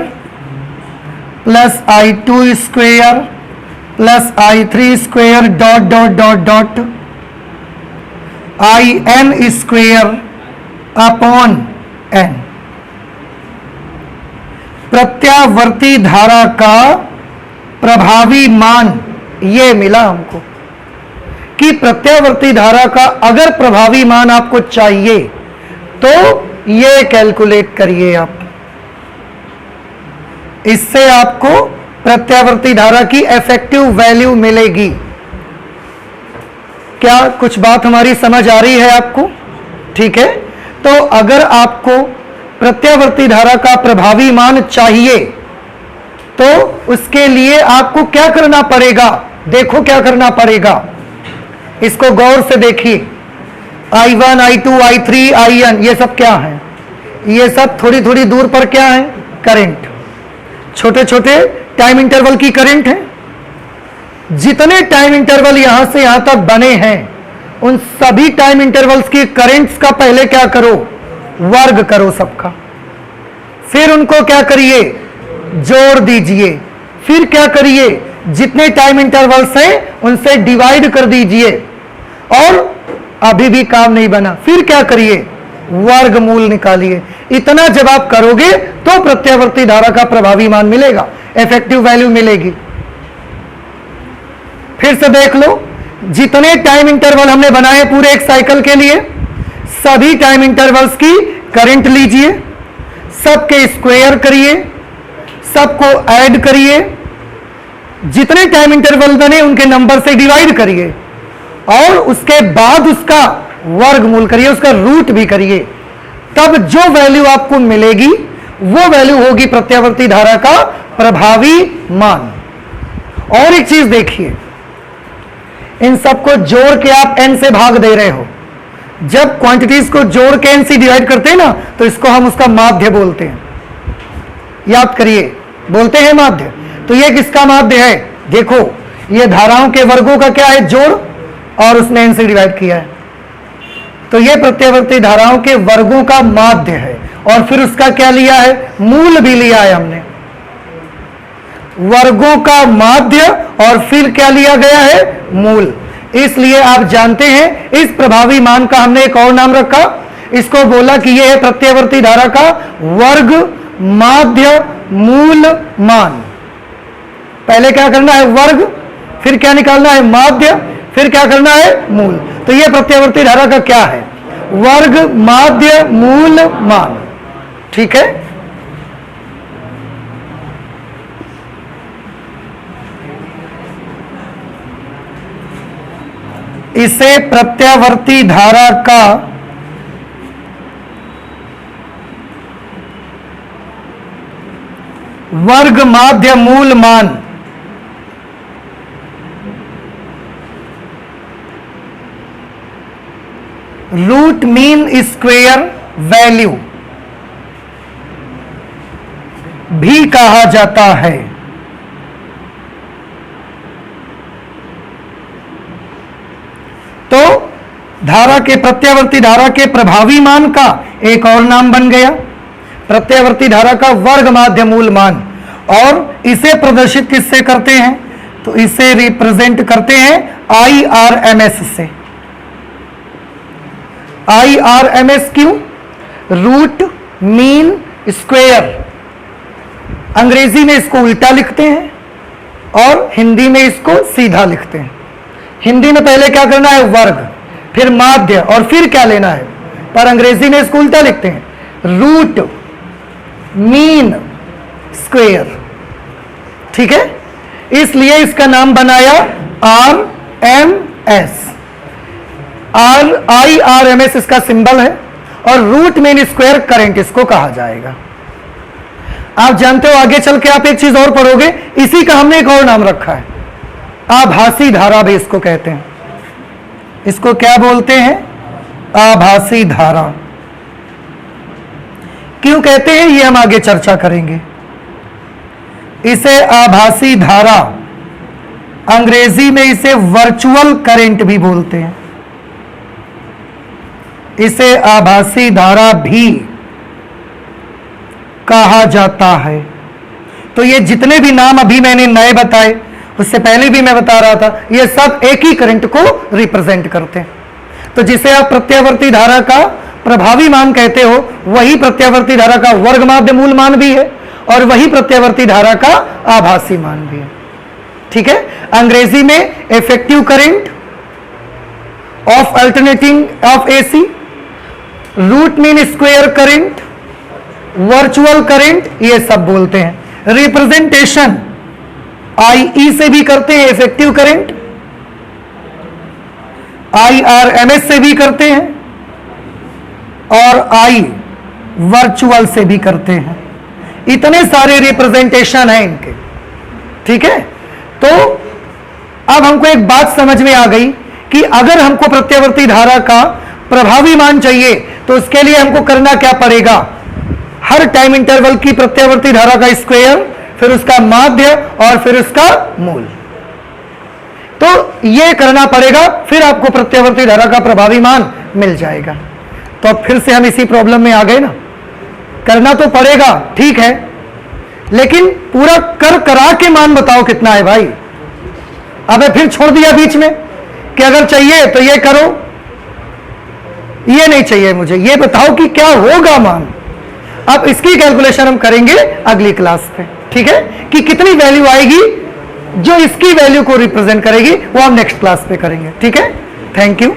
plus I2 square plus I3 square dot dot dot dot IN square upon n। प्रत्यावर्ती धारा का प्रभावी मान ये मिला हमको कि प्रत्यावर्ती धारा का अगर प्रभावी मान आपको चाहिए तो ये कैलकुलेट करिए आप, इससे आपको प्रत्यावर्ती धारा की इफेक्टिव वैल्यू मिलेगी। क्या कुछ बात हमारी समझ आ रही है आपको? ठीक है, तो अगर आपको प्रत्यावर्ती धारा का प्रभावी मान चाहिए तो उसके लिए आपको क्या करना पड़ेगा? देखो क्या करना पड़ेगा, इसको गौर से देखिए। I1, I2, I3, IN ये सब क्या है? ये सब थोड़ी थोड़ी दूर पर क्या है? करंट, छोटे छोटे टाइम इंटरवल की करंट है। जितने टाइम इंटरवल यहां से यहां तक बने हैं उन सभी टाइम इंटरवल्स की करंट्स का पहले क्या करो? वर्ग करो सबका, फिर उनको क्या करिए? जोड़ दीजिए, फिर क्या करिए? जितने टाइम इंटरवल्स हैं उनसे डिवाइड कर दीजिए, और अभी भी काम नहीं बना, फिर क्या करिए? वर्गमूल निकालिए। इतना जब आप करोगे तो प्रत्यावर्ती धारा का प्रभावी मान मिलेगा, इफेक्टिव वैल्यू मिलेगी। फिर से देख लो, जितने टाइम इंटरवल हमने बनाए पूरे एक साइकिल के लिए, सभी टाइम इंटरवल्स की करंट लीजिए, सबके स्क्वायर करिए, सबको ऐड करिए, जितने टाइम इंटरवल बने उनके नंबर से डिवाइड करिए, और उसके बाद उसका वर्गमूल करिए, उसका रूट भी करिए। तब जो वैल्यू आपको मिलेगी वो वैल्यू होगी प्रत्यावर्ती धारा का प्रभावी मान। और एक चीज देखिए, इन सबको जोड़ के आप n से भाग दे रहे हो। जब क्वांटिटीज को जोड़ के n से डिवाइड करते हैं ना, तो इसको हम उसका माध्य बोलते हैं। याद करिए, बोलते हैं माध्य। तो ये किसका माध्य है? देखो, ये धाराओं के वर्गों का क्या है? जोड़, और उसने n से डिवाइड किया है, तो ये प्रत्यावर्ती धाराओं के वर्गों का माध्य है। और फिर उसका क्या लिया है? मूल भी लिया है हमने, वर्गों का माध्य, और फिर क्या लिया गया है? मूल। इसलिए आप जानते हैं इस प्रभावी मान का हमने एक और नाम रखा, इसको बोला कि यह है प्रत्यावर्ती धारा का वर्ग माध्य मूल मान। पहले क्या करना है? वर्ग, फिर क्या निकालना है? माध्य, फिर क्या करना है? मूल। तो यह प्रत्यावर्ती धारा का क्या है? वर्ग माध्य मूल मान। ठीक है, इसे प्रत्यावर्ती धारा का वर्ग माध्य मूल मान रूट मीन स्क्वेयर वैल्यू भी कहा जाता है। तो धारा के प्रत्यावर्ती धारा के प्रभावी मान का एक और नाम बन गया प्रत्यावर्ती धारा का वर्ग माध्य मूल मान। और इसे प्रदर्शित किससे करते हैं? तो इसे रिप्रेजेंट करते हैं IRMS से। IRMS क्यों? Root mean square. अंग्रेजी में इसको उल्टा लिखते हैं और हिंदी में इसको सीधा लिखते हैं। हिंदी में पहले क्या करना है? वर्ग, फिर माध्य, और फिर क्या लेना है? पर अंग्रेजी में इसको उल्टा लिखते हैं, रूट मीन स्क्वायर। ठीक है, इसलिए इसका नाम बनाया RMS। IRMS इसका सिंबल है, और रूट मीन स्क्वायर करंट इसको कहा जाएगा। आप जानते हो आगे चल के आप एक चीज और पढ़ोगे, इसी का हमने एक और नाम रखा है, आभासी धारा भी इसको कहते हैं। इसको क्या बोलते हैं? आभासी धारा। क्यों कहते हैं ये हम आगे चर्चा करेंगे। इसे आभासी धारा, अंग्रेजी में इसे वर्चुअल करंट भी बोलते हैं, इसे आभासी धारा भी कहा जाता है। तो ये जितने भी नाम अभी मैंने नए बताए, उससे पहले भी मैं बता रहा था, ये सब एक ही करंट को रिप्रेजेंट करते हैं। तो जिसे आप प्रत्यावर्ती धारा का प्रभावी मान कहते हो, वही प्रत्यावर्ती धारा का वर्ग माध्य मूल मान भी है और वही प्रत्यावर्ती धारा का आभासी मान भी है। ठीक है। अंग्रेजी में effective current of alternating of AC, root mean square current, virtual current, ये सब बोलते हैं। रिप्रेजेंटेशन IE से भी करते हैं इफेक्टिव करंट, IRMS से भी करते हैं और I वर्चुअल से भी करते हैं। इतने सारे रिप्रेजेंटेशन हैं इनके। ठीक है। तो अब हमको एक बात समझ में आ गई कि अगर हमको प्रत्यावर्ती धारा का प्रभावी मान चाहिए तो उसके लिए हमको करना क्या पड़ेगा? हर टाइम इंटरवल की प्रत्यावर्ती धारा का स्क्वायर, फिर उसका माध्य और फिर उसका मूल। तो यह करना पड़ेगा, फिर आपको प्रत्यावर्ती धारा का प्रभावी मान मिल जाएगा। तो अब फिर से हम इसी प्रॉब्लम में आ गए ना। करना तो पड़ेगा, ठीक है, लेकिन पूरा कर करा के मान बताओ कितना है भाई। अबे फिर छोड़ दिया बीच में कि अगर चाहिए तो ये करो, ये नहीं चाहिए मुझे, ये बताओ कि क्या होगा मान। अब इसकी कैलकुलेशन हम करेंगे अगली क्लास पे। ठीक है, कि कितनी वैल्यू आएगी जो इसकी वैल्यू को रिप्रेजेंट करेगी, वो हम नेक्स्ट क्लास पे करेंगे। ठीक है, थैंक यू।